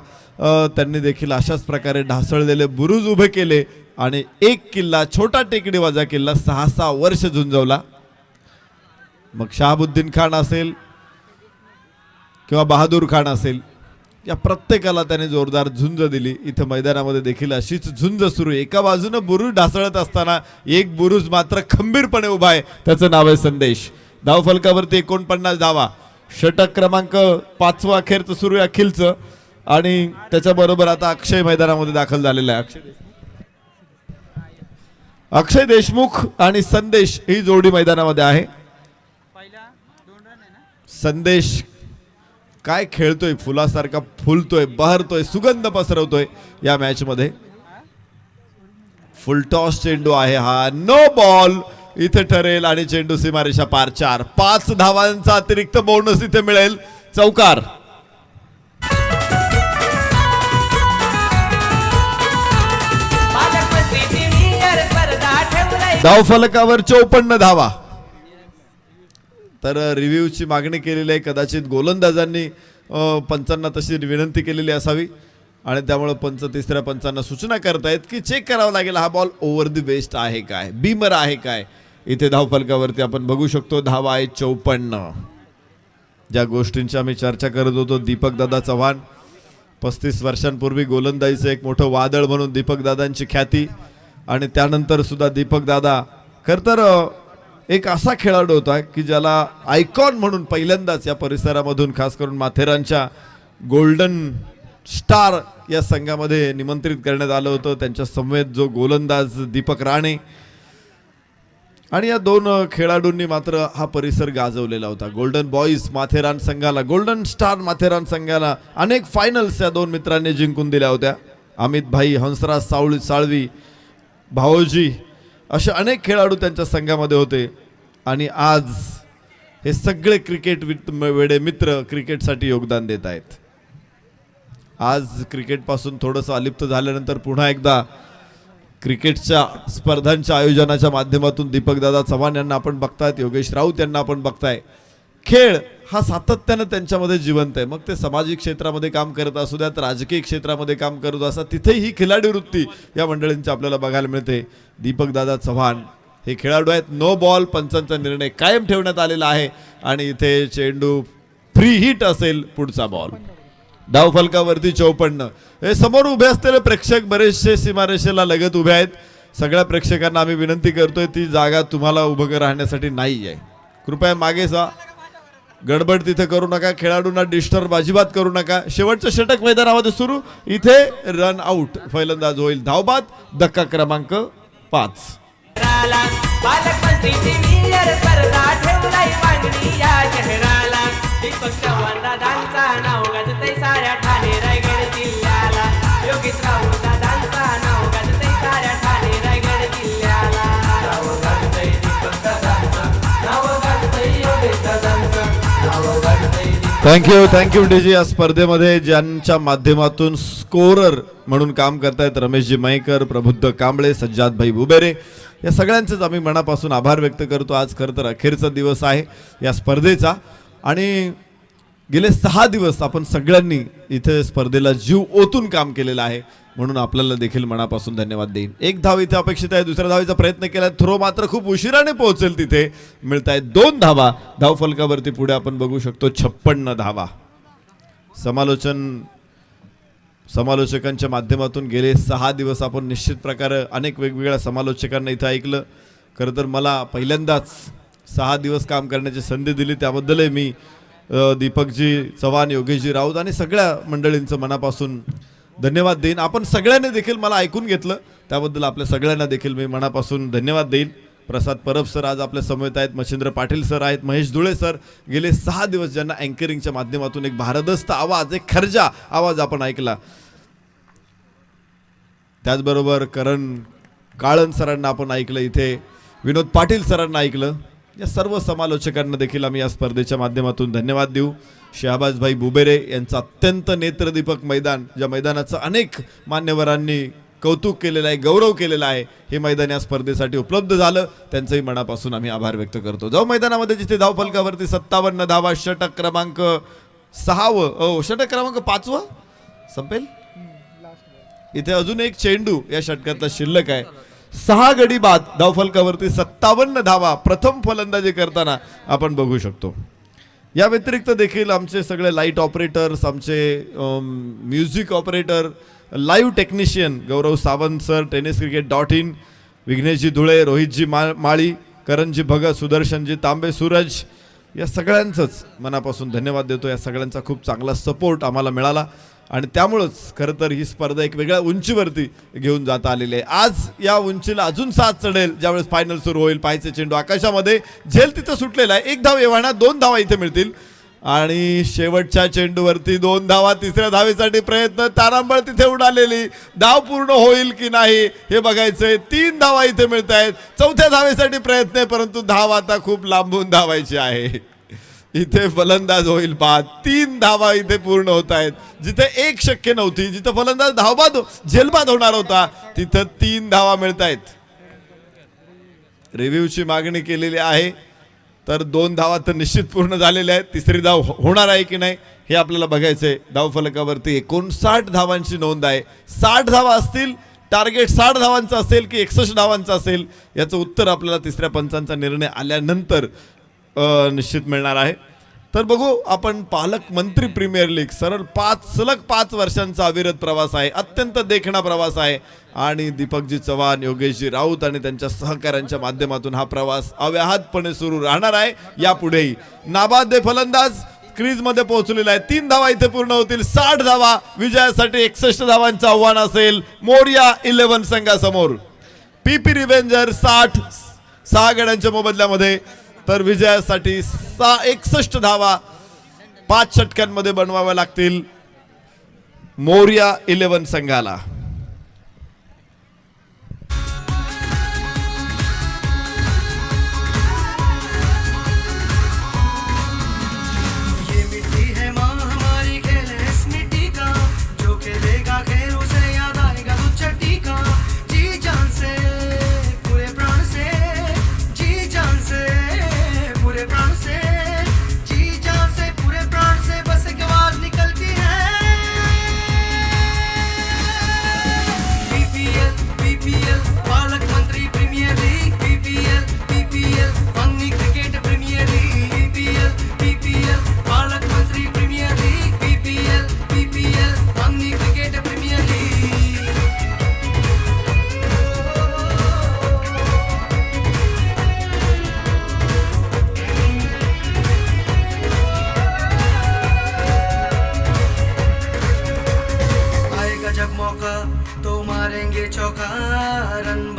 S1: त्यांनी देखील अशाच प्रकारे ढासळलेले बुरुज उभे केले आणि एक किल्ला छोटा टेकडी वजा किल्ला 6 वर्ष झुंजवला. मग शहाबुद्दीन खान असेल किंवा बहादूर खान असेल या प्रत्येकाला त्याने जोरदार झुंज दिली. इथं मैदानामध्ये देखील अशीच झुंज सुरू आहे. एका बाजूने बुरुज ढासळत असताना एक बुरुज मात्र खंबीरपणे उभा आहे, त्याचं नाव आहे संदेश. धावफलकावरती 49 धावा. षटक क्रमांक 5 अखेरचं सुरू आहे अखिलचं आणि त्याच्याबरोबर आता अक्षय मैदानामध्ये दाखल झालेला आहे. अक्षय देशमुख आणि संदेश ही जोडी मैदानामध्ये आहे. संदेश काय खेळतोय, फुलासारखा फुलतोय, बहरतोय, सुगंध पसरवतोय या मॅच मध्ये. फुल टॉस चेंडू आहे हा. नो बॉल इथे ठरेल आणि चेंडू सीमारेषा पार. 5 धावांचा अतिरिक्त बोनस इथे मिळेल. चौकार. धावफलकावर 54 धावा. तर रिव्ह्यूची मागणी केलेली आहे. कदाचित गोलंदाजांनी पंचांना तशी विनंती केलेली असावी आणि त्यामुळे पंच तिसऱ्या पंचांना सूचना करतायत की चेक करावं लागेल हा बॉल ओव्हर द बेस्ट आहे काय, बीमर आहे काय. इथे धावफलकावरती आपण बघू शकतो धावा आहे 54. ज्या गोष्टींची आम्ही चर्चा करत होतो, दीपक दादा चव्हाण 35 वर्षांपूर्वी गोलंदाजीचं एक मोठं वादळ म्हणून दीपक दादांची ख्याती आणि त्यानंतर सुद्धा दीपक दादा खरं तर एक असा खेळाडू होता की ज्याला आयकॉन म्हणून पहिल्यांदाच या परिसरामधून खास करून माथेरानच्या गोल्डन स्टार या संघामध्ये निमंत्रित करण्यात आलं होतं. त्यांच्या समवेत जो गोलंदाज दीपक राणे आणि या 2 खेळाडूंनी मात्र हा परिसर गाजवलेला होता. गोल्डन बॉईज माथेरान संघाला, गोल्डन स्टार माथेरान संघाला अनेक फायनल्स या 2 मित्रांनी जिंकून दिल्या होत्या. अमित भाई, हंसराज साळवी, भाऊजी असे अनेक खेळाडू त्यांच्या संघामध्ये होते आणि आज हे सगळे क्रिकेट वेडे मित्र क्रिकेटसाठी योगदान देत आहेत. आज क्रिकेटपासून थोडंसं अलिप्त झाल्यानंतर पुन्हा एकदा क्रिकेटच्या स्पर्धांच्या आयोजनाच्या माध्यमातून दीपकदादा चव्हाण यांना आपण बघतायत, योगेश राऊत यांना आपण बघताय. खेळ हा सातत्यानं त्यांच्यामध्ये जिवंत आहे. मग ते सामाजिक क्षेत्रामध्ये काम करत असू द्यात, राजकीय क्षेत्रामध्ये काम करत असतात, तिथेही ही खिलाडी वृत्ती या मंडळींची आपल्याला बघायला मिळते. दीपकदादा चव्हाण हे खेळाडू आहेत. नो बॉल पंचांचा निर्णय कायम ठेवण्यात आलेला आहे आणि इथे चेंडू फ्री हिट असेल. पुढचा बॉल. धावफलकावरती 54. हे समोर उभे असलेले प्रेक्षक बरेचसे सीमारेषेला लगत उभे आहेत. सगळ्या प्रेक्षकांना आम्ही विनंती करतोय ती जागा तुम्हाला उभं राहण्यासाठी नाही आहे, कृपया मागे जा. गडबड तिथे करू नका, खेळाडूंना डिस्टर्ब अजिबात करू नका. शेवटचं षटक मैदानामध्ये सुरू. इथे रन आउट, फलंदाज होईल धावबाद. धक्का क्रमांक 5.
S3: पालकमंत्रीची नियर स्पर्धा ठेवलाई मागणी या शहराला. दीपक चव्हाण दादांचा नाव गाजतंय साऱ्या ठाणे रायगड जिल्ह्याला. योगेशराव दादांचा नाव गाजतंय साऱ्या ठाणे रायगड जिल्ह्याला. नाव गाजतंय दीपक दादांचं, नाव गाजतंय योगेश दादांचं, नाव गाजतंय.
S1: थँक्यू डीजी. या स्पर्धेमध्ये ज्यांच्या माध्यमातून स्कोरर म्हणून काम करतायत रमेशजी मयेकर, प्रबुद्ध कांबळे, सज्जाद भाई बुबेरे, या सगळ्यांचेच आम्ही मनापासून आभार व्यक्त करतो. आज खरं तर अखेरचा दिवस आहे या स्पर्धेचा आणि गेले 6 दिवस आपण सगळ्यांनी इथे स्पर्धेला जीव ओतून काम केलेलं आहे, म्हणून आपल्याला देखील मनापासून धन्यवाद देईन. 1 धाव इथे अपेक्षित आहे. दुसऱ्या धावेचा प्रयत्न केला, थ्रो मात्र खूप उशिराने पोहोचेल तिथे. मिळत आहेत 2 धावा. धावफलकावरती पुढे आपण बघू शकतो 56 धावा. समालोचकांच्या माध्यमातून गेले 6 दिवस आपण निश्चित प्रकारे अनेक वेगवेगळ्या समालोचकांना इथं ऐकलं. खरं तर मला पहिल्यांदाच 6 दिवस काम करण्याची संधी दिली, त्याबद्दलही मी दीपकजी चव्हाण, योगेशजी राऊत आणि सगळ्या मंडळींचं मनापासून धन्यवाद देईन. आपण सगळ्यांनी देखील मला ऐकून घेतलं, त्याबद्दल आपल्या सगळ्यांना देखील मी मनापासून धन्यवाद देईन. प्रसाद परब सर आज आपल्या समवेत आहेत, मच्छिंद्र पाटील सर आहेत, महेश धुळे सर. गेले 6 दिवस ज्यांना अँकरिंगच्या माध्यमातून एक भारदस्त आवाज, एक खर्जा आवाज आपण ऐकला. त्याचबरोबर करण काळन सरांना आपण ऐकलं, इथे विनोद पाटील सरांना ऐकलं. या सर्व समालोचकांना देखील आम्ही या स्पर्धेच्या माध्यमातून धन्यवाद देऊ. शहाबाजभाई बुबेरे यांचं अत्यंत नेत्रदीपक मैदान, ज्या मैदानाचं अनेक मान्यवरांनी कौतुक केलेलं आहे, गौरव केलेला आहे, हे मैदान या स्पर्धेसाठी उपलब्ध झालं, त्यांचंही मनापासून आम्ही आभार व्यक्त करतो. जाऊ मैदानामध्ये, जिथे धावफलकावरती 57 धावा. षटक क्रमांक 6 षटक क्रमांक 5 संपेल. इथे अजून एक चेंडू या षटकातला शिल्लक आहे. 6 गडी बाद. धावफलकावरती 57 धावा प्रथम फलंदाजी करताना आपण बघू शकतो. या व्यतिरिक्त देखील आमचे सगळे लाईट ऑपरेटर्स, आमचे म्युझिक ऑपरेटर, लाईव्ह टेक्निशियन गौरव सावंत सर, tenniscricket.in, विघ्नेशजी धुळे, रोहितजी माळी, करणजी भगत, सुदर्शनजी तांबे, सूरज, या सगळ्यांचंच मनापासून धन्यवाद देतो. या सगळ्यांचा खूप चांगला सपोर्ट आम्हाला मिळाला आणि त्यामुळंच खरं तर ही स्पर्धा एक वेगळ्या उंचीवरती घेऊन जाता आलेली आहे. आज या उंचीला अजून 7 चढेल ज्यावेळेस फायनल सुरू होईल. पाहायचे चेंडू आकाशामध्ये, झेल तिथं सुटलेला आहे. 1 धाव एव्हाना, 2 धावा इथे मिळतील आणि शेवटच्या चेंडूवरती 2 धावा. तिसऱ्या धावेसाठी प्रयत्न, तारांबळ तिथे उडालेली. धाव पूर्ण होईल की नाही हे बघायचंय. 3 धावा इथे मिळत आहेत. 4थ्या धावेसाठी प्रयत्न आहे, परंतु धाव आता खूप लांबून धावायची आहे. इथे फलंदाज होईल बाद. 3 धावा इथे पूर्ण होत आहेत. जिथे 1 शक्य नव्हती, जिथे फलंदाज धावबाद झेलबाद होणार होता, तिथं 3 धावा मिळत आहेत. रिव्ह्यूची मागणी केलेली आहे, तर 2 धावा तर निश्चित पूर्ण झालेल्या आहेत. तिसरी धाव होणार आहे की नाही हे आपल्याला बघायचंय. धावफलकावरती 59 धावांची नोंद आहे. 60 धावा असतील, टार्गेट 60 धावांचं असेल की 61 धावांचं असेल, याचं उत्तर आपल्याला तिसऱ्या पंचांचा निर्णय आल्यानंतर निश्चित मिळणार आहे. तर बघू आपण. पालकमंत्री प्रीमियर लीग सरळ सलग 5 वर्षांचा अविरत प्रवास आहे, अत्यंत देखणा प्रवास आहे आणि दीपकजी चव्हाण, योगेशजी राऊत आणि त्यांच्या सहकाऱ्यांच्या माध्यमातून हा प्रवास अव्याहतपणे सुरू राहणार आहे. यापुढेही नाबाद फलंदाज क्रीजमध्ये पोहोचलेला आहे. 3 धावा इथे पूर्ण होतील. 60 धावा विजयासाठी 61 धावांचं आव्हान असेल मोरया 11 संघासमोर. पीपी रिव्हेंजर 6 गड्यांच्या मोबदल्यामध्ये, तर विजयासाठी 61 धावा 5 षटकांमध्ये बनवाव्या लागतील मोरया 11 संघाला.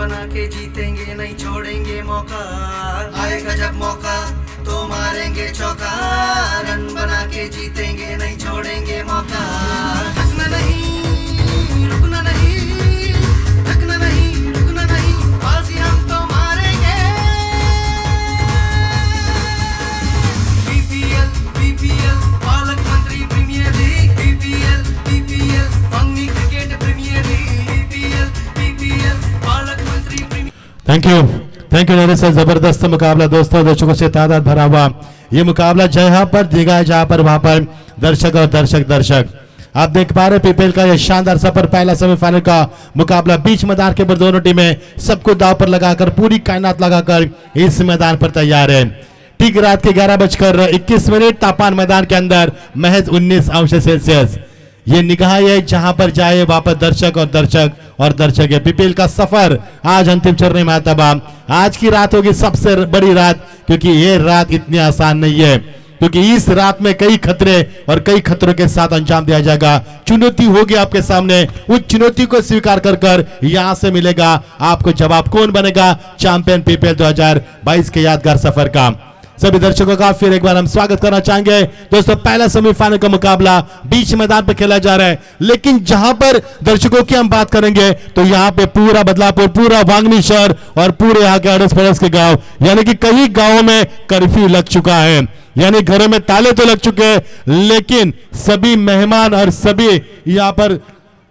S5: बना के जीतेंगे नहीं छोड़ेंगे मौका आएगा जब मौका तो मारेंगे चौका रन बना के जीतेंगे नहीं छोड़ेंगे मौका थकना नहीं रुकना नहीं थकना नहीं रुकना नहीं बाजी हम तो मारेंगे बीपीएल पालक मंत्री प्रीमियर लीग बीपीएल अंगी क्रिकेट प्रीमियर लीग बीपीएल पालक मंत्री premier
S6: thank you Naresh sir. जबरदस्त मुकाबला दोस्तों, दर्शकों से तादाद भरा हुआ ये मुकाबला जहाँ पर दिखा है जहाँ पर वहां पर दर्शक और दर्शक आप देख पा रहे पीपीएल का ये शानदार सफर। पहला सेमीफाइनल का मुकाबला बीच मैदान के ऊपर दोनों टीमें सबको दाव पर लगाकर पूरी कायनात लगाकर इस मैदान पर तैयार है। ठीक रात के 11:21 तापमान मैदान के अंदर महज 19 अंश सेल्सियस। ये निगाह है जहां पर जाए वहां पर दर्शक है। पीपीएल का सफर आज अंतिम चरण में आता है। आज की रात होगी सबसे बड़ी रात, क्योंकि ये रात इतनी आसान नहीं है, क्योंकि इस रात में कई खतरे और कई खतरों के साथ अंजाम दिया जाएगा। चुनौती होगी आपके सामने, उस चुनौती को स्वीकार कर यहां से मिलेगा आपको जवाब। कौन बनेगा चैंपियन पीपीएल 2022 के यादगार सफर का। सभी दर्शकों का फिर एक बार हम स्वागत करना चाहेंगे। दोस्तों पहला सेमीफाइनल का मुकाबला बीच मैदान पर खेला जा रहा है, लेकिन जहां पर दर्शकों की हम बात करेंगे तो यहाँ पे पूरा बदलापुर, पूरा वांगनी शहर और पूरे यहाँ के अड़ोस पड़ोस के गांव, यानी कि कई गांवों में कर्फ्यू लग चुका है, यानी घरों में ताले तो लग चुके हैं, लेकिन सभी मेहमान और सभी यहाँ पर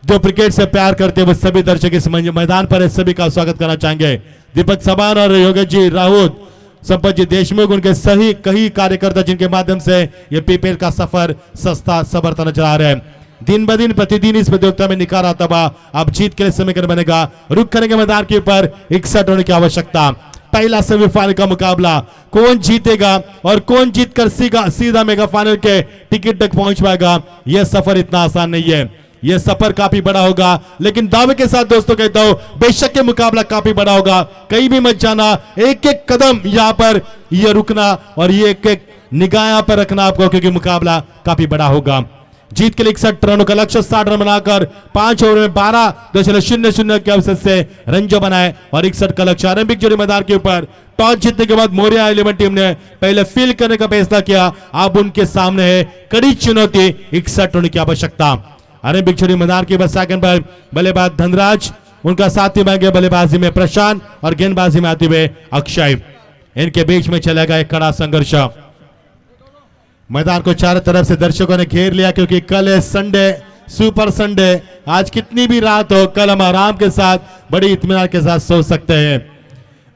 S6: जो क्रिकेट से प्यार करते हैं वो सभी दर्शक इस मैदान पर है। सभी का स्वागत करना चाहेंगे। दीपक सबान और योगेश जी राउत, संपत जी देशमुख, उनके सही कई कार्यकर्ता जिनके माध्यम से ये पीपीएल का सफर सस्ता सबरता नजर आ रहा है। दिन ब दिन प्रतिदिन इस प्रतियोगिता में निखार आता हुआ अब जीत के लिए समीकरण बनेगा। रुक करेंगे मैदान के ऊपर 61 होने की आवश्यकता। पहला सेमीफाइनल का मुकाबला, कौन जीतेगा और कौन जीतकर सीधा मेगा फाइनल के टिकट तक पहुंच पाएगा। यह सफर इतना आसान नहीं है, यह सफर काफी बड़ा होगा, लेकिन दावे के साथ दोस्तों कहता हूं बेशक ये मुकाबला काफी बड़ा होगा। कहीं भी मत जाना, एक एक कदम यहां पर यह रुकना और ये एक एक निगाह यहां पर रखना आपको, क्योंकि मुकाबला काफी बड़ा होगा। जीत के लिए 61 रनों का लक्ष्य, 60 रन बनाकर 5 ओवर में 12.00 के अवसर से रन जो बनाए और 61 का लक्ष्य। आरंभिक जोड़ी मैदान के ऊपर टॉस जीतने के बाद मोरिया 11 टीम ने पहले फील्ड करने का फैसला किया। अब उनके सामने है कड़ी चुनौती, 61 होने की आवश्यकता। आरंभिक जोड़ी मैदान के बाद सेकंड पर बल्लेबाज धनराज, उनका साथी बन गया बल्लेबाजी में प्रशांत और गेंदबाजी में आते हुए अक्षय। इनके बीच में चलेगा एक कड़ा संघर्ष। मैदान को चारों तरफ से दर्शकों ने घेर लिया, क्योंकि कल है संडे, सुपर संडे। आज कितनी भी रात हो, कल हम आराम के साथ बड़ी इत्मीनान के साथ सो सकते हैं।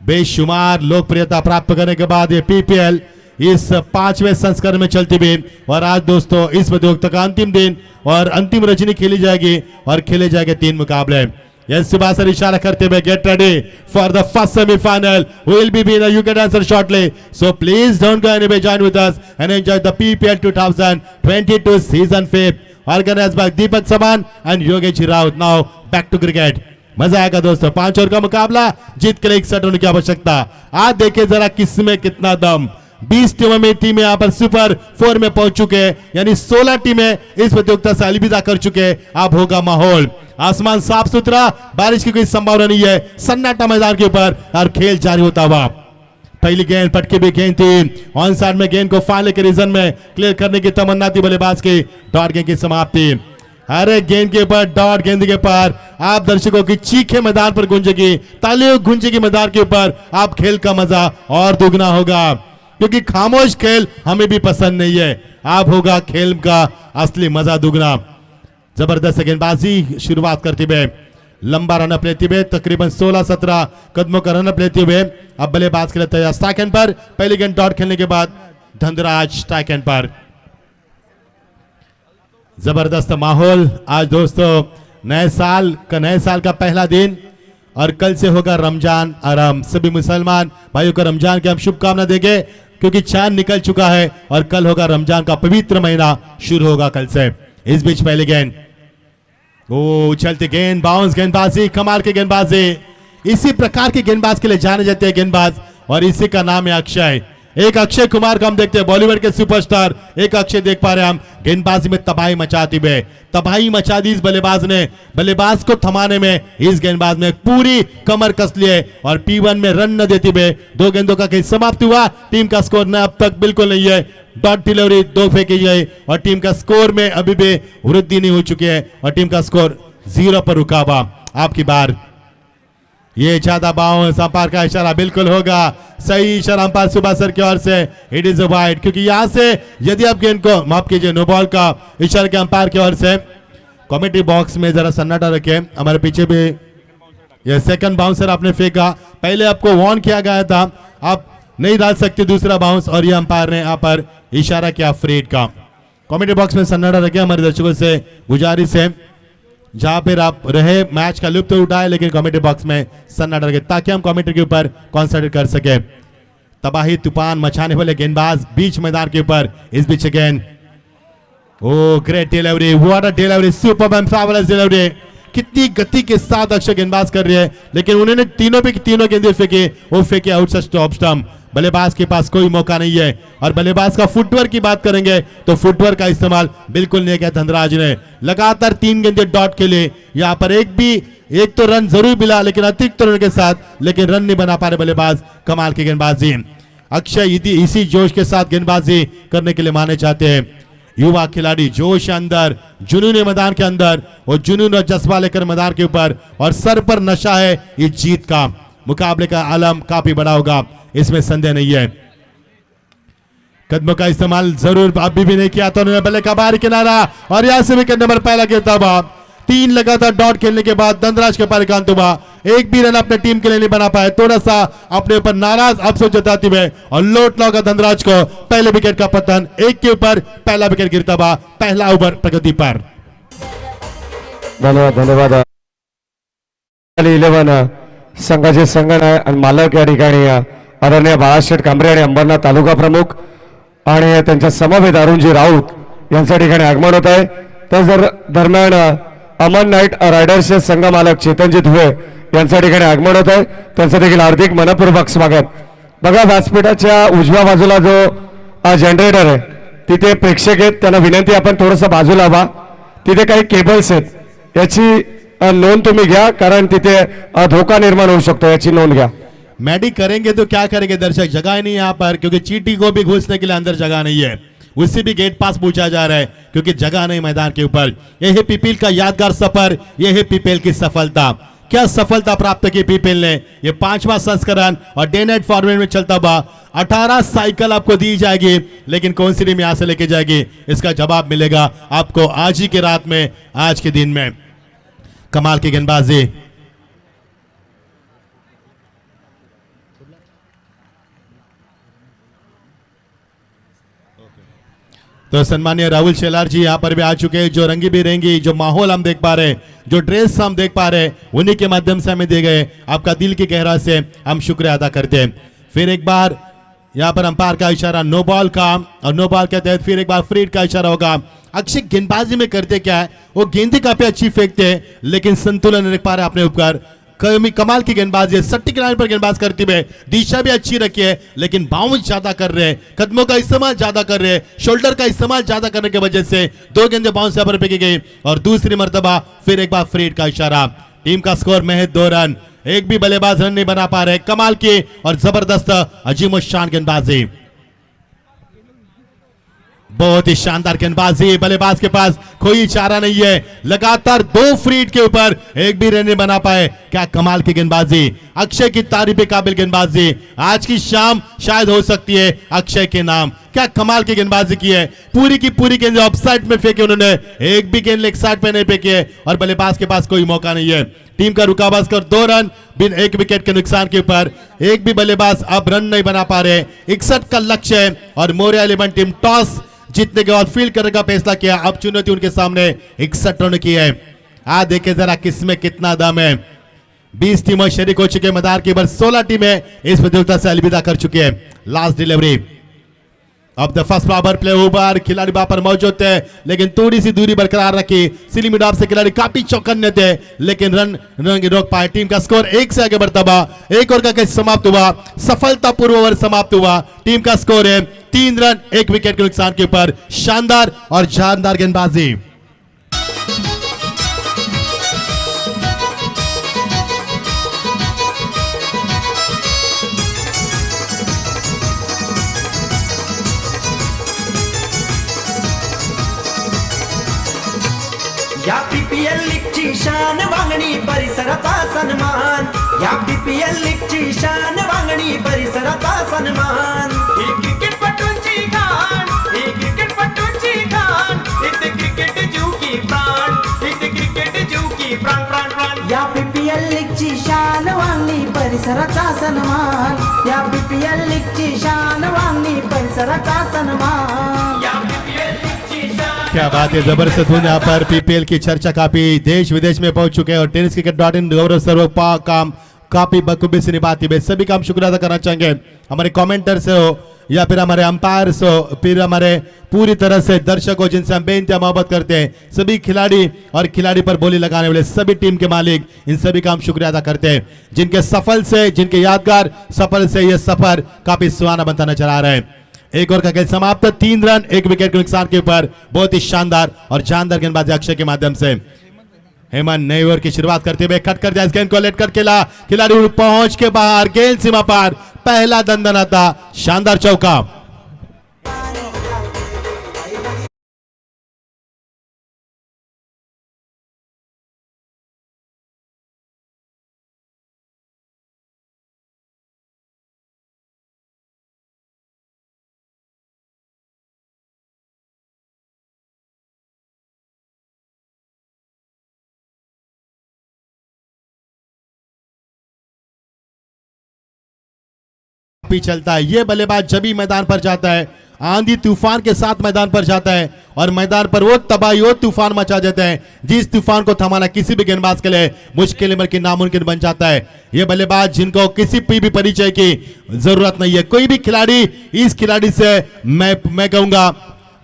S6: बेशुमार लोकप्रियता प्राप्त करने के बाद ये पीपीएल इस 5वें संस्करण में चलती हुई और आज दोस्तों इस प्रतियोगिता का अंतिम दिन और अंतिम रजनी खेली जाएगी और खेले जाएंगे 3 मुकाबले। यस सुबह सर इशारा करते हुए get ready for the first semifinal, will be in you can answer shortly, so please don't go anyway, join with us and enjoy the PPL 2022 season 5 organised by Deepak Saban and Yogesh Raut. Now back to cricket. मजा आएगा दोस्तों, 5 ओवर का मुकाबला, जीत के लिए 61 होने की आवश्यकता। आज देखिए जरा किसमें कितना दम। 20 टीमें यहाँ पर सुपर 4 में पहुंच चुके हैं, यानी 16 टीमें इस प्रतियोगिता से अलविदा कर चुके हैं। अब होगा माहौल, आसमान साफ सुथरा, बारिश की कोई संभावना नहीं है, सन्नाटा मैदान के ऊपर और खेल जारी होता हुआ। पहली गेंद पटकी भी गेंद थी, ऑन साइड में गेंद को फाइनल के रीजन में क्लियर करने की तमन्ना थी बल्लेबाज की। डॉट गेंद की समाप्ति, हर गेंद के ऊपर डॉट गेंद के पार आप दर्शकों की चीखें मैदान पर गूंजेगी, तालियों गूंजेगी मैदान के ऊपर। आप खेल का मजा और दुगना होगा, क्योंकि खामोश खेल हमें भी पसंद नहीं है। आप होगा खेल का असली मजा दुगना। जबरदस्त गेंदबाजी शुरुआत करते हुए, लंबा रनअप लेते हुए, तकरीबन 16-17 कदमों का रनअप लेते हुए अब बल्लेबाज के लिए तैयार। स्ट्राइक एंड पर पहली गेंद डॉट खेलने के बाद धनराज स्ट्राइक एंड पर। जबरदस्त माहौल आज दोस्तों, नए साल का पहला दिन और कल से होगा रमजान आराम। सभी मुसलमान भाइयों को रमजान की हम शुभकामना देंगे, क्योंकि चांद निकल चुका है और कल होगा रमजान का पवित्र महीना शुरू होगा कल से। इस बीच पहले गेंद, ओ चलती गेंद, बाउंस गेंदबाजी, कमाल की गेंदबाजी। इसी प्रकार के गेंदबाज के लिए जाने जाते हैं गेंदबाज, और इसी का नाम है अक्षय। एक अक्षय कुमार को हम देखते हैं, बॉलीवुड के सुपरस्टार, एक अक्षय देख पा रहे हैं हम गेंदबाजी में तबाही मचाती हुए, तबाही मचा दी इस बल्लेबाज ने। बल्लेबाज को थमाने में इस गेंदबाज ने पूरी कमर कस लिए और P1 में रन न देते हुए 2 गेंदों का खेल समाप्त हुआ। टीम का स्कोर न अब तक बिल्कुल नहीं है, डॉट डिलीवरी 2 फेंकी गई और टीम का स्कोर में अभी भी वृद्धि नहीं हो चुकी है और टीम का स्कोर 0 पर रुका हुआ। आपकी बार, ये ज्यादा बाउंस, अंपायर का इशारा बिल्कुल होगा, सही इशारा अंपायर सुबह सर की ओर से, इट इज अ वाइड, क्योंकि यहां से यदि आप गेंद को माफ कीजिए नो बॉल का इशारा के अंपायर की ओर से। कमेटी बॉक्स में जरा सन्नाटा रखे, हमारे पीछे भी ये सेकंड बाउंसर आपने फेंका, पहले आपको वार्न किया गया था, आप नहीं डाल सकते दूसरा बाउंस और ये अंपायर ने यहाँ पर इशारा किया फ्रीड का। कमेटी बॉक्स में सन्नाटा रखे, हमारे दर्शकों से गुजारिश है जहां पर आप रहे मैच का लुत्फ उठाए, लेकिन कमेटी बॉक्स में सन्नाटा रखे ताकि हम कमेटी के ऊपर कॉन्सेंट्रेट कर सके। तबाही तूफान मचाने वाले गेंदबाज बीच मैदान के ऊपर, इस बीच गेंद, oh great delivery, what a delivery, super and fabulous delivery. कितनी गति के साथ अक्षय गेंदबाज कर रही है, लेकिन उन्होंने तीनों गेंदें फेंके, वो फेंके आउटसाइड टॉप स्टंप। बल्लेबाज के पास कोई मौका नहीं है और बल्लेबाज का फुटवर्क की बात करेंगे तो फुटवर्क का इस्तेमाल बिल्कुल नहीं किया धनराज ने। लगातार 3 गेंदें डॉट के लिए, यहाँ पर एक तो रन जरूर मिला लेकिन अतिरिक्त रन के साथ, लेकिन रन नहीं बना पा रहे बल्लेबाज। कमाल की गेंदबाजी, अक्षय इसी जोश के साथ गेंदबाजी करने के लिए माने जाते हैं। युवा खिलाड़ी, जोश अंदर, जुनून मैदान के अंदर और जुनून और जज्बा लेकर मैदान के ऊपर, और सर पर नशा है इस जीत का। मुकाबले का आलम काफी बड़ा होगा, इसमें संदेह नहीं है। कदमों का इस्तेमाल जरूर अभी भी नहीं किया, तो उन्होंने बल्ले का बाहरी किनारा और यहां से विकेट नंबर पहला गिरता हुआ। 3 लगातार डॉट खेलने के बाद धनराज के परिकांत हुआ, एक भी रन अपने टीम के लिए नहीं बना पाए, थोड़ा सा अपने ऊपर नाराज अफसोस जताते हुए और लोट लगा धनराज को। पहले विकेट का पतन, 1 के ऊपर पहला विकेट गिरता हुआ, पहला ओवर प्रगति पर।
S2: धन्यवाद 11 संघाचे संघनायक आणि मालक या ठिकाणी आदरणीय बाळाशेठ कांबरे आणि अंबरनाथ तालुका प्रमुख आणि त्यांच्या समवेत अरुणजी राऊत यांच्या ठिकाणी आगमन होत आहे। तर दरम्यान अमन नाईट रायडर्सचे संघ मालक चेतनजी धुळे यांच्या ठिकाणी आगमन होत आहे, त्यांचं देखील हार्दिक मनपूर्वक स्वागत। बघा व्यासपीठाच्या उजव्या बाजूला जो जनरेटर आहे तिथे प्रेक्षक आहेत, त्यांना विनंती आपण थोडंसं बाजूला व्हा, तिथे काही केबल्स आहेत, याची नोंद तुम्ही घ्या कारण तिथे धोका निर्माण होऊ शकतो, याची नोंद घ्या।
S6: मैडी करेंगे तो क्या करेंगे दर्शक, जगह नहीं यहाँ पर, क्योंकि चीटी को भी घुसने के लिए अंदर जगह नहीं है, उससे भी गेट पास पूछा जा रहा है क्योंकि जगह नहीं मैदान के ऊपर। यह है पीपीएल का यादगार सफर, यह है पीपीएल की सफलता। क्या सफलता प्राप्त की पीपीएल ने, यह 5वां संस्करण और डे नाइट फॉर्मेट में चलता हुआ 18 साइकिल आपको दी जाएगी, लेकिन कौन सी टीम यहां से लेके जाएगी इसका जवाब मिलेगा आपको आज ही की रात में, आज के दिन में। कमाल की गेंदबाजी, तो सम्मानीय राहुल शेलार जी यहाँ पर भी आ चुके हैं, जो रंगी बिरंगी जो माहौल हम देख पा रहे हैं, जो ड्रेस हम देख पा रहे हैं, उन्हीं के माध्यम से हमें दिए गए, आपका दिल की गहराई से हम शुक्रिया अदा करते हैं। फिर एक बार यहाँ पर अंपायर का इशारा नो बॉल का, और नो बॉल के तहत फिर एक बार फ्रीड का इशारा होगा। अक्षय गेंदबाजी में करते क्या है, वो गेंदें काफी अच्छी फेंकते हैं लेकिन संतुलन नहीं रख पा रहे अपने ऊपर। कमाल की गेंदबाजी है, सट्टी लाइन पर गेंदबाज करती हुए, दिशा भी अच्छी रखी है लेकिन बाउंस ज्यादा कर रहे हैं, कदमों का इस्तेमाल ज्यादा कर रहे हैं, शोल्डर का इस्तेमाल ज्यादा करने की वजह से 2 गेंदें बाउंस यहाँ पर फेंकी गई और दूसरी मर्तबा फिर एक बार फ्रीड का इशारा। टीम का स्कोर महज 2 रन, एक भी बल्लेबाज रन नहीं बना पा रहे। कमाल की और जबरदस्त अजीमोशान गेंदबाजी, बहुत ही शानदार गेंदबाजी, बल्लेबाज के पास कोई चारा नहीं है, लगातार 2 फ्रीड के ऊपर एक भी रन नहीं बना पाए। क्या कमाल की गेंदबाजी, अक्षय की तारीफ काबिल गेंदबाजी, आज की शाम शायद हो सकती है अक्षय के नाम। क्या कमाल की गेंदबाजी की है, पूरी की पूरी गेंद ऑफ साइड में फेंके उन्होंने, एक भी गेंद लेग साइड पे नहीं फेंकी है और बल्लेबाज के पास कोई मौका नहीं है। टीम का रुकावा स्कोर 2 रन बिन 1 विकेट के नुकसान के ऊपर, एक भी बल्लेबाज अब रन नहीं बना पा रहे। 61 का लक्ष्य है और मोरिया 11 टीम टॉस जीतने के बाद फील्ड करने का फैसला किया, अब चुनौती उनके सामने 61 रन की है। आ देखे जरा किसमें कितना दम है। 20 टीमें शरीक हो चुके मैदान के ऊपर, 16 टीमें इस प्रतियोगिता से अलविदा कर चुकी है। लास्ट डिलीवरी अब the first power play over, खिलाड़ी वहां पर मौजूद थे लेकिन थोड़ी सी दूरी बरकरार रखी, सिली मिड ऑफ से खिलाड़ी काफी चौकन्ने थे लेकिन रन रोक पाए। टीम का स्कोर 1 से आगे बढ़ता हुआ, एक ओवर का कैच समाप्त हुआ, सफलतापूर्व ओवर समाप्त हुआ। टीम का स्कोर है 3 रन 1 विकेट के नुकसान के ऊपर। शानदार और शानदार गेंदबाजी।
S5: या पीपीएल लीगची शान वांगणी परिसराचा सन्मान, या पीपीएल लीगची शान वांगणी परिसराचा सन्मान।
S3: ही क्रिकेटपटूंची खाण, ही क्रिकेटपटूंची खाण, इथे क्रिकेट जीव की प्राण, इथे क्रिकेट जीव की प्राण प्राण प्राण।
S7: या पीपीएल लीगची शान वांगणी परिसराचा सन्मान, या पीपीएल लीगची शान वांगणी परिसराचा सन्मान।
S3: या PPL लीगची शान
S6: क्या बात है, जबरदस्त धुन। यहाँ पर पीपीएल की चर्चा काफी देश विदेश में पहुंच चुके हैं और टेनिस क्रिकेट .in गौरव सर्वपा काम काफी बखूबी से निभाती है। सभी का हम शुक्रिया अदा करना चाहेंगे, हमारे कमेंटर से हो या फिर हमारे अंपायर हो, फिर हमारे पूरी तरह से दर्शक हो जिनसे हम बेइंतहा मोहब्बत करते हैं, सभी खिलाड़ी और खिलाड़ी पर बोली लगाने वाले सभी टीम के मालिक, इन सभी का हम शुक्रिया अदा करते हैं जिनके सफल से, जिनके यादगार सफल से ये सफर काफी सुहाना बनता नजर आ रहा है। एक ओवर का खेल समाप्त, 3 रन 1 विकेट के नुकसान के ऊपर। बहुत ही शानदार और जानदार गेंदबाजी अक्षय के माध्यम से। हेमंत नए ओवर की शुरुआत करते हुए कट कर जाए गेंद को, लेट कर खेला, खिलाड़ी पहुंच के बाहर, गेंद सीमा पार, पहला दंदनाता, शानदार चौका। भी चलता है, ये बल्लेबाज जब भी मैदान पर जाता है आंधी तूफान के साथ मैदान पर जाता है और मैदान पर वो तबाही, वो तूफान मचा देता है जिस तूफान को थमाना किसी भी गेंदबाज के लिए मुश्किल बल्कि नामुमकिन बन जाता है। ये बल्लेबाज जिनको किसी भी परिचय की जरूरत नहीं है, कोई भी खिलाड़ी इस खिलाड़ी से मैं कहूंगा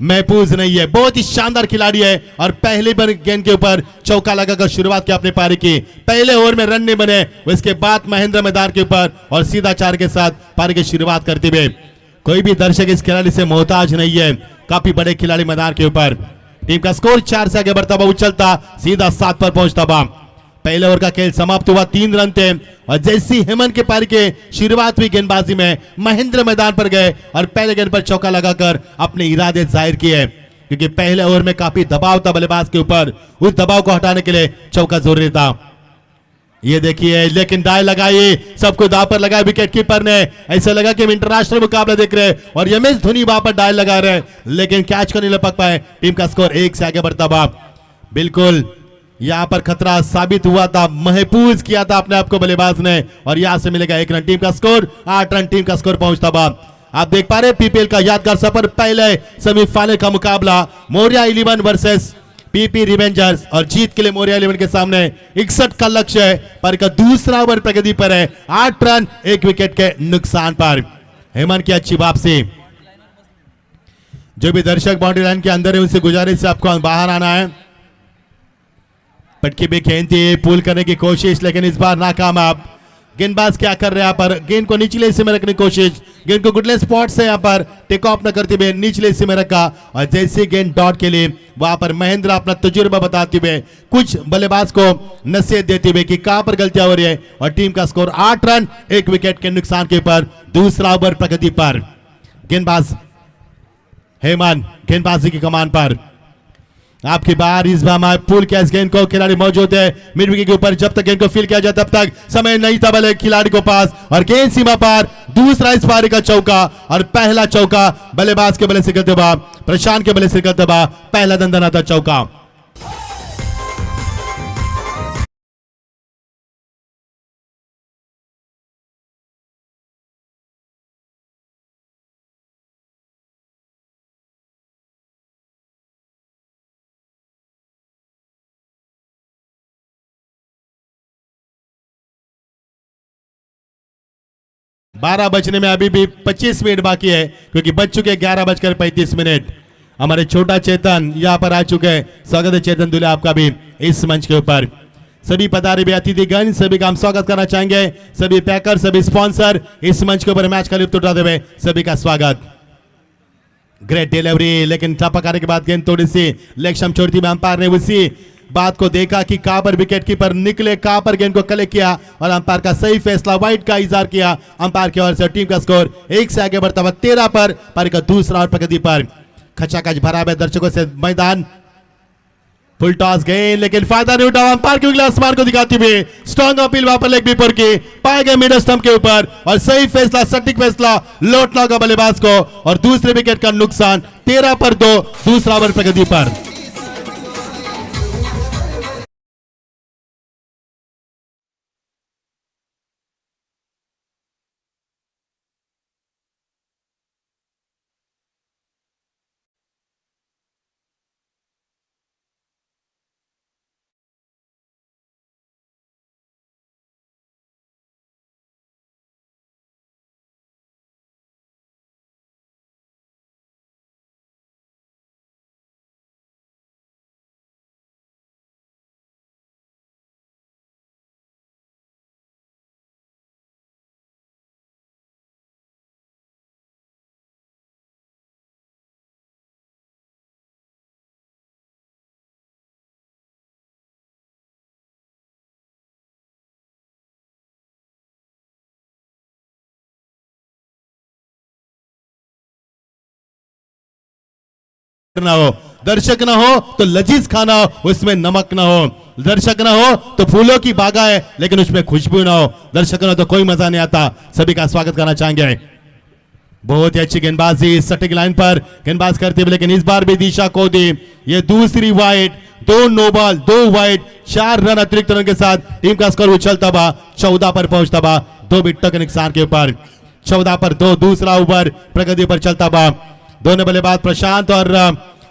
S6: महफूज नहीं है। बहुत ही शानदार खिलाड़ी है और पहली बार गेंद के ऊपर चौका लगाकर शुरुआत की अपनी पारी की। पहले ओवर में रन नहीं बने, उसके बाद महेंद्र मैदान के ऊपर और सीधा 4 के साथ पारी की शुरुआत करते हुए। कोई भी दर्शक इस खिलाड़ी से मोहताज नहीं है, काफी बड़े खिलाड़ी मैदान के ऊपर। टीम का स्कोर 4 से आगे बढ़ता हुआ, उछलता सीधा 7 पर पहुंचता हुआ। पहले ओवर का खेल समाप्त हुआ, 3 रन थे और जैसी हेमंत के पारी के शुरुआत हुई गेंदबाजी में महेंद्र मैदान पर गए और पहले गेंद पर चौका लगाकर अपने इरादे जाहिर किए, क्योंकि पहले ओवर में काफी दबाव था बल्लेबाज के ऊपर, उस दबाव को हटाने के लिए चौका जरूरी था। ये देखिए, लेकिन डाई लगाई, सबको दाव पर लगाया विकेट कीपर ने। ऐसा लगा कि हम इंटरनेशनल मुकाबला देख रहे हैं और एमएस धोनी वहां पर डाई लगा रहे, लेकिन कैच को नहीं लपक पाए। टीम का स्कोर 1 से आगे बढ़ता हुआ। बिल्कुल यहां पर खतरा साबित हुआ था, महफूज किया था अपने आप को बल्लेबाज ने और यहां से मिलेगा 1 रन। टीम का स्कोर 8 रन, टीम का स्कोर पहुंचता हुआ। आप देख पा रहे हैं पीपीएल का यादगार सफर, पहले सेमीफाइनल का मुकाबला मौर्या 11 वर्सेस पीपी रिवेंजर्स और जीत के लिए मौर्या 11 के सामने 61 का लक्ष्य है, पर का दूसरा ओवर प्रगति पर है, 8 रन 1 विकेट के नुकसान पर। हेमंत की अच्छी वापसी। जो भी दर्शक बाउंड्री लाइन के अंदर है उनसे गुजारिश से आपको बाहर आना है। पटकी भी खेलती, पुल करने की कोशिश, लेकिन इस बार नाकामयाब। गेंदबाज क्या कर रहे हैं यहाँ पर, गेंद को निचले हिस्से में रखने की कोशिश, गेंद को गुडले स्पॉट से यहाँ पर टेक ऑफ न करते हुए निचले हिस्से में रखा और जैसे गेंद डॉट के लिए वहां पर महेंद्र अपना तजुर्बा बताते हुए कुछ बल्लेबाज को नसीहत देते हुए कि कहां पर गलतियां हो रही है और टीम का स्कोर 8 रन 1 विकेट के नुकसान के ऊपर। दूसरा ओवर प्रगति पर, गेंदबाज हेमंत गेंदबाजी की कमान पर। आपकी बार, इस बार हमारे पुल कैच गेंद को खिलाड़ी मौजूद है मिड विकेट के ऊपर, जब तक गेंद को फील किया जाए तब तक समय नहीं था बल्ले खिलाड़ी को पास और गेंद सीमा पार। दूसरा इस पारी का चौका और पहला चौका बल्लेबाज के बल्ले से करते हुआ, प्रशांत के बल्ले से करते हुआ पहला दंदनाता चौका। 12 बजने में अभी भी 25 मिनट बाकी है, क्योंकि बज चुके 11:35। हमारे छोटा चेतन यहाँ पर आ चुके हैं। स्वागत है चेतन दुले आपका भी इस मंच के ऊपर। सभी पधारे हुए अतिथिगण, सभी का हम स्वागत करना चाहेंगे। सभी पैकर, सभी स्पॉन्सर इस मंच के ऊपर मैच का लुत्फ उठाते हुए सभी का स्वागत। ग्रेट डिलीवरी, लेकिन टपकाने के बाद गेंद थोड़ी सी लेग स्टंप छोड़ती में अंपायर ने उसी बात को देखा कि कहां पर विकेट कीपर निकले, कहां पर गेंद को कलेक्ट किया और अंपायर का सही फैसला वाइड का इजहार किया अंपायर की ओर से। टीम का स्कोर 1 से आगे बढ़ता हुआ 13 पर। पारी का दूसरा और प्रगति पर खचाखच भरा हुआ दर्शकों से मैदान। फुल टॉस गेंद, लेकिन फायदा नहीं उठाया अंपायर की उंगली आसमान को दिखाती हुई। स्ट्रॉन्ग अपील वहां पर लेग बीपर की पाए गए मिडल स्टंप के ऊपर और सही फैसला, सटीक फैसला लौटना होगा बल्लेबाज को और दूसरे विकेट का नुकसान। 13 पर 2, दूसरा ओवर प्रगति पर। ना हो, दर्शक ना हो तो लजीज खाना हो, उसमें नमक ना हो। दर्शक ना हो तो फूलों की बागा है, लेकिन उसमें खुशबू ना हो। दर्शक ना हो तो कोई मजा नहीं आता। सभी का स्वागत करना चाहेंगे। बहुत ही अच्छी गेंदबाजी, सटीक लाइन पर गेंदबाज करते हुए, लेकिन इस बार भी दिशा को दी। ये दूसरी wide, 2 no ball, 2 wide, 4 run अतिरिक्त रन के साथ टीम का स्कोर उछलता बा 14 पर पहुंचता बा 2 विकेटों के नुकसान के ऊपर। 14 पर 2, दूसरा ओवर प्रगति पर चलता बा। दोनों बल्लेबाज प्रशांत और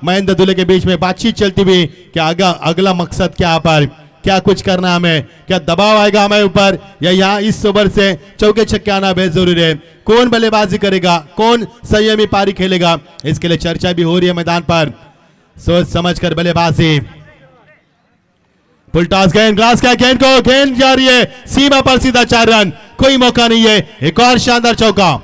S6: महेंद्र दुले के बीच में बातचीत चलती हुई कि अगला मकसद क्या पर, क्या कुछ करना हमें, क्या दबाव आएगा हमारे ऊपर, या यहाँ इस ओवर से चौके छक्के आना बेहद जरूरी है। कौन बल्लेबाजी करेगा, कौन संयमी पारी खेलेगा, इसके लिए चर्चा भी हो रही है मैदान पर। सोच समझ कर बल्लेबाजी। फुल टॉस गेंद, ग्लास का गेंद जा रही है सीमा पर, सीधा 4 रन, कोई मौका नहीं है। एक और शानदार चौका।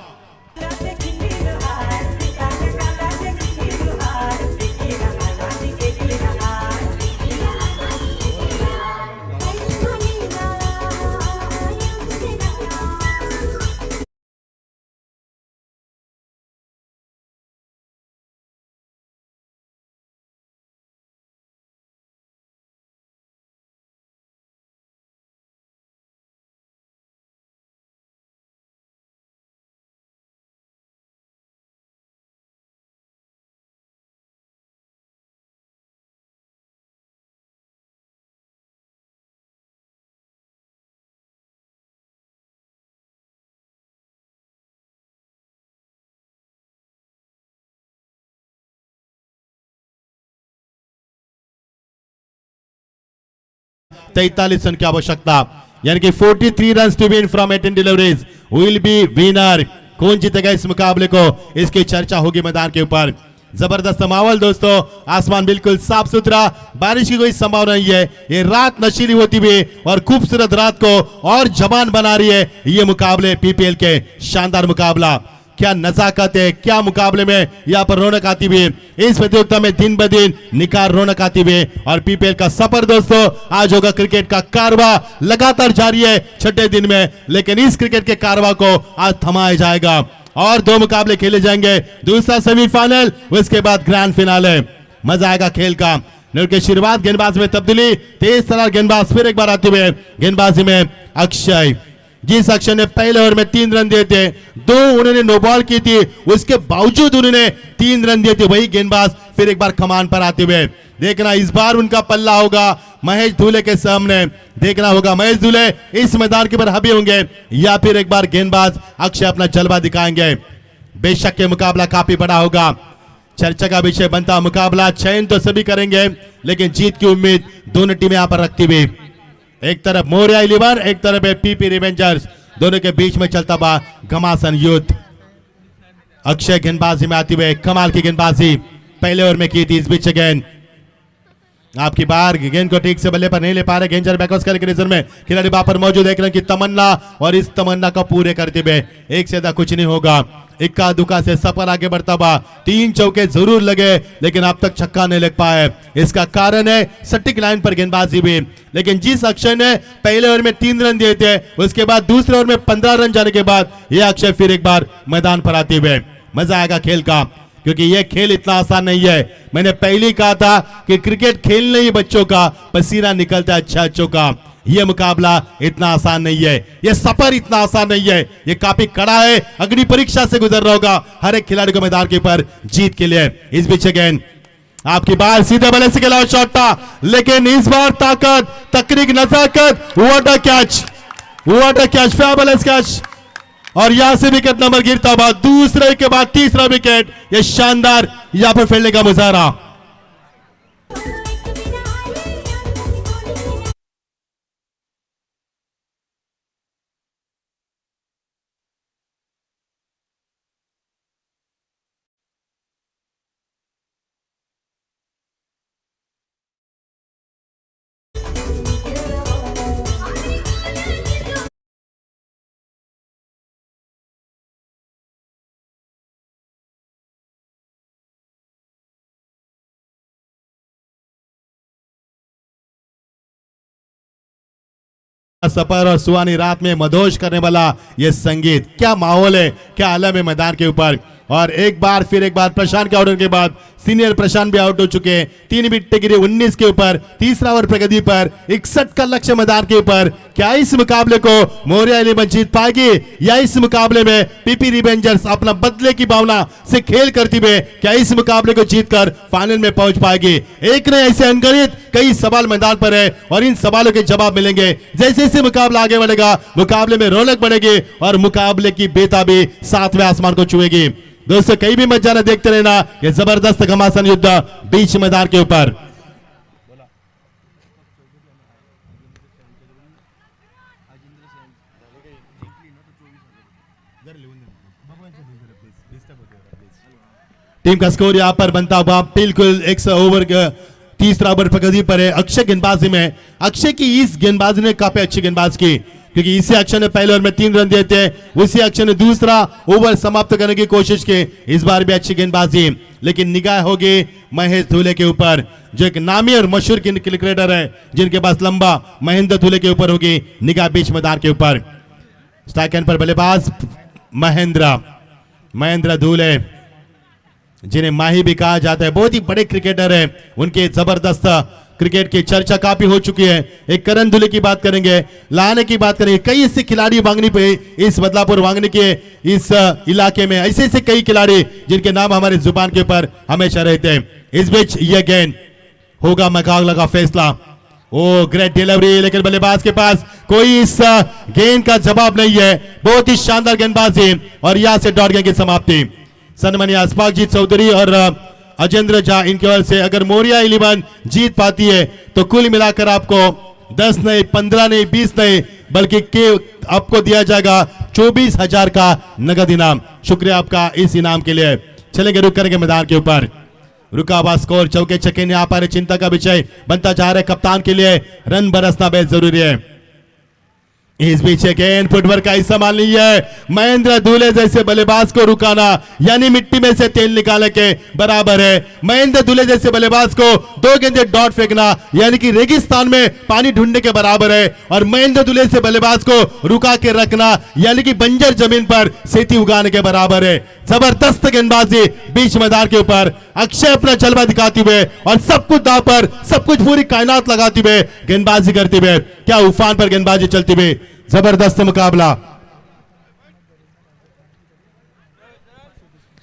S6: तैतालीस रन की आवश्यकता, यानी कि 43 run to win from 18 deliveries will be winner. कौन जीतेगा इस मुकाबले को, इसकी चर्चा होगी मैदान के ऊपर। जबरदस्त माहौल दोस्तों, आसमान बिल्कुल साफ सुथरा, बारिश की कोई संभावना नहीं है। ये रात नशीली होती हुई और खूबसूरत रात को और जवान बना रही है ये मुकाबले, पीपीएल के शानदार मुकाबला। क्या नजाकत है, क्या मुकाबले में यहाँ पर रौनक आती हुई। इस प्रतियोगिता में दिन ब दिन निखार रौनक आती हुई और पीपीएल का सफर दोस्तों आज होगा। क्रिकेट का कारवा लगातार जारी है 6ठे दिन में, लेकिन इस क्रिकेट के कारवा को आज थमाया जाएगा और 2 मुकाबले खेले जाएंगे। दूसरा सेमीफाइनल, उसके बाद ग्रैंड फिनाले। मजा आएगा खेल का। के शुरुआत गेंदबाज में तब्दीली, तेज तरार गेंदबाज फिर एक बार आते हुए गेंदबाजी में अक्षय। जिस अक्षय ने पहले ओवर में 3 रन दिए थे, 2 उन्होंने नो बॉल की थी, उसके बावजूद उन्होंने 3 रन दिए थे। वही गेंदबाज फिर एक बार कमान पर आते हुए। देखना इस बार उनका पल्ला होगा महेश धूले के सामने। देखना होगा महेश धूले इस मैदान के ऊपर हावी होंगे या फिर एक बार गेंदबाज अक्षय अपना जलवा दिखाएंगे। बेशक ये मुकाबला काफी बड़ा होगा, चर्चा का विषय बनता मुकाबला। चयन तो सभी करेंगे, लेकिन जीत की उम्मीद दोनों टीमें यहां पर रखती हुई। एक तरफ मोरिया 11, एक तरफ है पीपी रिवेंजर्स। दोनों के बीच में चलता हुआ घमासान युद्ध। अक्षय गेंदबाजी में आते हुए कमाल की गेंदबाजी पहले ओवर में की थी। इस बीच गेंद आपकी बार गेंद को ठीक से बल्ले पर नहीं ले पा रहे। गेंद बैकवर्ड करके रिजर्व में खिलाड़ी वहां पर मौजूद देख रहे हैं कि तमन्ना, और इस तमन्ना को पूरे करते हुए एक से ज्यादा कुछ नहीं होगा। इक्का दुक्का से सफर आगे बढ़ता हुआ 3 चौके जरूर लगे लेकिन अब तक छक्का नहीं लग पाए। इसका कारण है सटीक लाइन पर गेंदबाजी भी। लेकिन जिस अक्षय ने पहले ओवर में 3 रन दिए थे उसके बाद दूसरे ओवर में 15 रन जाने के बाद यह अक्षय फिर एक बार मैदान पर आते हुए मजा आएगा खेल का, क्योंकि यह खेल इतना आसान नहीं है। मैंने पहले ही कहा था कि क्रिकेट खेल नहीं बच्चों का, पसीना निकलता है अच्छों का। यह मुकाबला इतना आसान नहीं है, यह सफर इतना आसान नहीं है, यह काफी कड़ा है। अग्नि परीक्षा से गुजर रहा होगा हर एक खिलाड़ी को मैदान के ऊपर जीत के लिए। इस बीच गेंद आपकी बार सीधे बल्ले से खिलाओ शॉट था, लेकिन इस बार ताकत, तकनीक, नजाकत, what a catch, what a catch, fabulous catch. और यहां से विकेट नंबर गिरता हुआ दूसरे के बाद तीसरा विकेट। यह शानदार यहां पर फील्डिंग का मुजाहरा। सफर और सुहानी रात में मदहोश करने वाला यह संगीत, क्या माहौल है, क्या आलम है मैदान के ऊपर। और एक बार फिर एक बार प्रशांत के आउट के बाद सीनियर प्रशांत भी आउट हो चुके हैं। 3 विकेट गिरे 19 के ऊपर, तीसरा ओवर प्रगति पर 61 का लक्ष्य मैदान के ऊपर। क्या इस मुकाबले को मोरिया इलेवन जीत पाएगी, या इस मुकाबले में पीपी रिवेंजर्स अपना बदले की भावना से खेल करती हुए क्या इस मुकाबले को जीतकर फाइनल में पहुंच पाएगी। एक ने ऐसे अनगणित कई सवाल मैदान पर है और इन सवालों के जवाब मिलेंगे। जैसे जैसे मुकाबला आगे बढ़ेगा मुकाबले में रौनक बढ़ेगी और मुकाबले की बेताबी 7वें आसमान को छुएगी। दोस्तों कहीं भी मत जाना, देखते रहना ये जबरदस्त घमासान युद्ध बीच मैदान के ऊपर। टीम का स्कोर यहां पर बनता हुआ बिल्कुल 100 ओवर तीसरा ओवर प्रगति पर है। अक्षय गेंदबाजी में, अक्षय की इस गेंदबाजी ने काफी अच्छी गेंदबाज की, क्योंकि इसी अक्षय ने पहले ओवर में 3 रन दिए थे, उसी अक्षय ने दूसरा ओवर समाप्त करने की कोशिश की। इस बार भी अच्छी गेंदबाजी, लेकिन निगाह होगी महेश धूले के ऊपर, जो एक नामी और मशहूर क्रिकेटर है जिनके पास लंबा, महेंद्र धूले के ऊपर होगी निगाह बीच मैदान के ऊपर। स्ट्राइक एंड पर बल्लेबाज महेंद्र धूले, जिन्हें माही भी कहा जाता है, बहुत ही बड़े क्रिकेटर है। उनके जबरदस्त क्रिकेट की चर्चा काफी हो चुकी है। एक करण धुले की बात करेंगे, लाने की बात करेंगे, कई ऐसे खिलाड़ी वांगनी पे, इस बदलापुर वांगनी के इस इलाके में ऐसे ऐसे कई खिलाड़ी जिनके नाम हमारे जुबान के ऊपर हमेशा रहते हैं। इस बीच यह गेंद होगा मुकाबला का फैसला। ओ ग्रेट डिलीवरी, लेकिन बल्लेबाज के पास कोई इस गेंद का जवाब नहीं है। बहुत ही शानदार गेंदबाजी और यहां से डॉट गेंद की समाप्ति। सन्मानिया अस्पाकजीत चौधरी और अजेंद्र झा, इनकी ओर से अगर मोरिया इलेवन जीत पाती है तो कुल मिलाकर आपको 10 नहीं, 15 नहीं, 20 नहीं, बल्कि आपको दिया जाएगा 24,000 का नगद इनाम। शुक्रिया आपका इस इनाम के लिए। चलेंगे रुक करेंगे मैदान के ऊपर। रुका हुआ स्कोर, चौके छक्के नहीं आ पा रहे, चिंता का विषय बनता जा रहा है। कप्तान के लिए रन बरसना बेहद जरूरी है। इस बीच गेंद फुटवर्क का हिस्सा मान नहीं है। महेंद्र धूले जैसे बल्लेबाज को रुकाना यानी मिट्टी में से तेल निकालने के बराबर है। महेंद्र धूले जैसे बल्लेबाज को 2 गेंदे डॉट फेंकना यानी कि रेगिस्तान में पानी ढूंढने के बराबर है। और महेंद्र धूले से बल्लेबाज को रुका के रखना यानी कि बंजर जमीन पर सेती उगाने के बराबर है। जबरदस्त गेंदबाजी बीच मैदान के ऊपर। अक्षय अपना जलवा दिखाते हुए और सब कुछ दांव पर, सब कुछ पूरी कायनात लगाते हुए गेंदबाजी करते हुए, क्या उफान पर गेंदबाजी चलती हुई, जबरदस्त मुकाबला।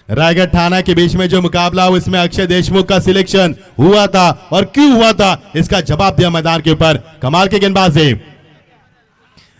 S6: रायगढ़ थाना के बीच में जो मुकाबला उसमें अक्षय देशमुख का सिलेक्शन हुआ था और क्यों हुआ था इसका जवाब दिया मैदान के ऊपर। कमाल की गेंदबाजी।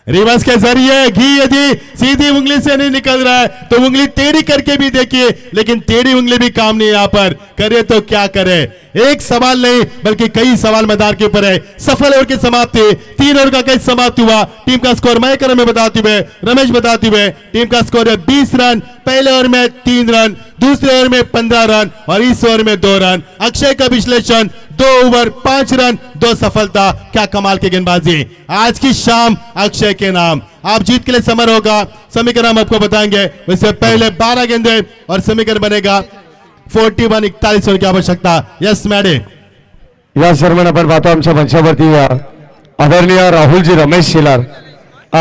S6: रिवर्स के जरिए घी यदि सीधी उंगली से नहीं निकल रहा है तो उंगली टेढ़ी करके भी देखिए, लेकिन टेढ़ी उंगली भी काम नहीं यहाँ पर। करे तो क्या करे, एक सवाल नहीं बल्कि कई सवाल मैदान के ऊपर है। सफल ओवर की समाप्ति, 3 ओवर का कैच समाप्त हुआ। टीम का स्कोर मैं कर में बताते हुए, रमेश बताते हुए, टीम का स्कोर है 20 रन। पहले ओवर में 3 रन, दूसरे ओवर में 15 रन और इस ओवर में 2 रन। अक्षय का विश्लेषण, 2 ओवर 5 रन 2 सफलता। क्या कमाल की गेंदबाजी, आज की शाम अक्षय के नाम। आप जीत के लिए समर होगा, समीकरण हम आपको बताएंगे। उससे पहले 12 गेंदे और समीकरण बनेगा 41 41 रन की आवश्यकता। यस मॅडे,
S2: या दरम्यान आपण पाहतो आमच्या मंचावरती आदरणीय राहुलजी रमेश शेलार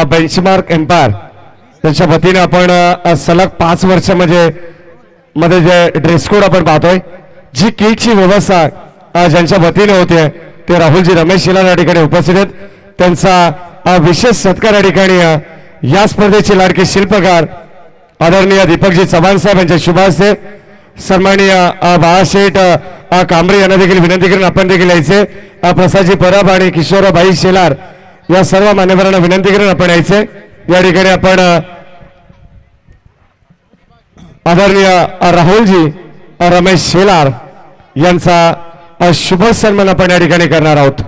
S2: बेंचमार्क एम्पायर त्यांच्या वतीने आपण सलग 5 वर्ष मध्ये जे ड्रेस कोड आपण पाहतोय, जी किटची व्यवस्था ज्यांच्या वतीने होते ते राहुलजी रमेश शेलार या ठिकाणी उपस्थित आहेत। त्यांचा विशेष सत्कार या ठिकाणी या स्पर्धेचे लाडके शिल्पकार आदरणीय दीपकजी चव्हाण साहेब यांच्या शुभ हस्ते सन्माननीय बाळाशेठ कांबळे यांना देखील विनंती करून आपण देखील यायचे। प्रसादजी परब आणि किशोरबाई शेलार या सर्व मान्यवरांना विनंती करून आपण यायचे। या ठिकाणी आपण आदरणीय राहुलजी रमेश शेलार यांचा शुभ सन्मान आपण या ठिकाणी करणार आहोत।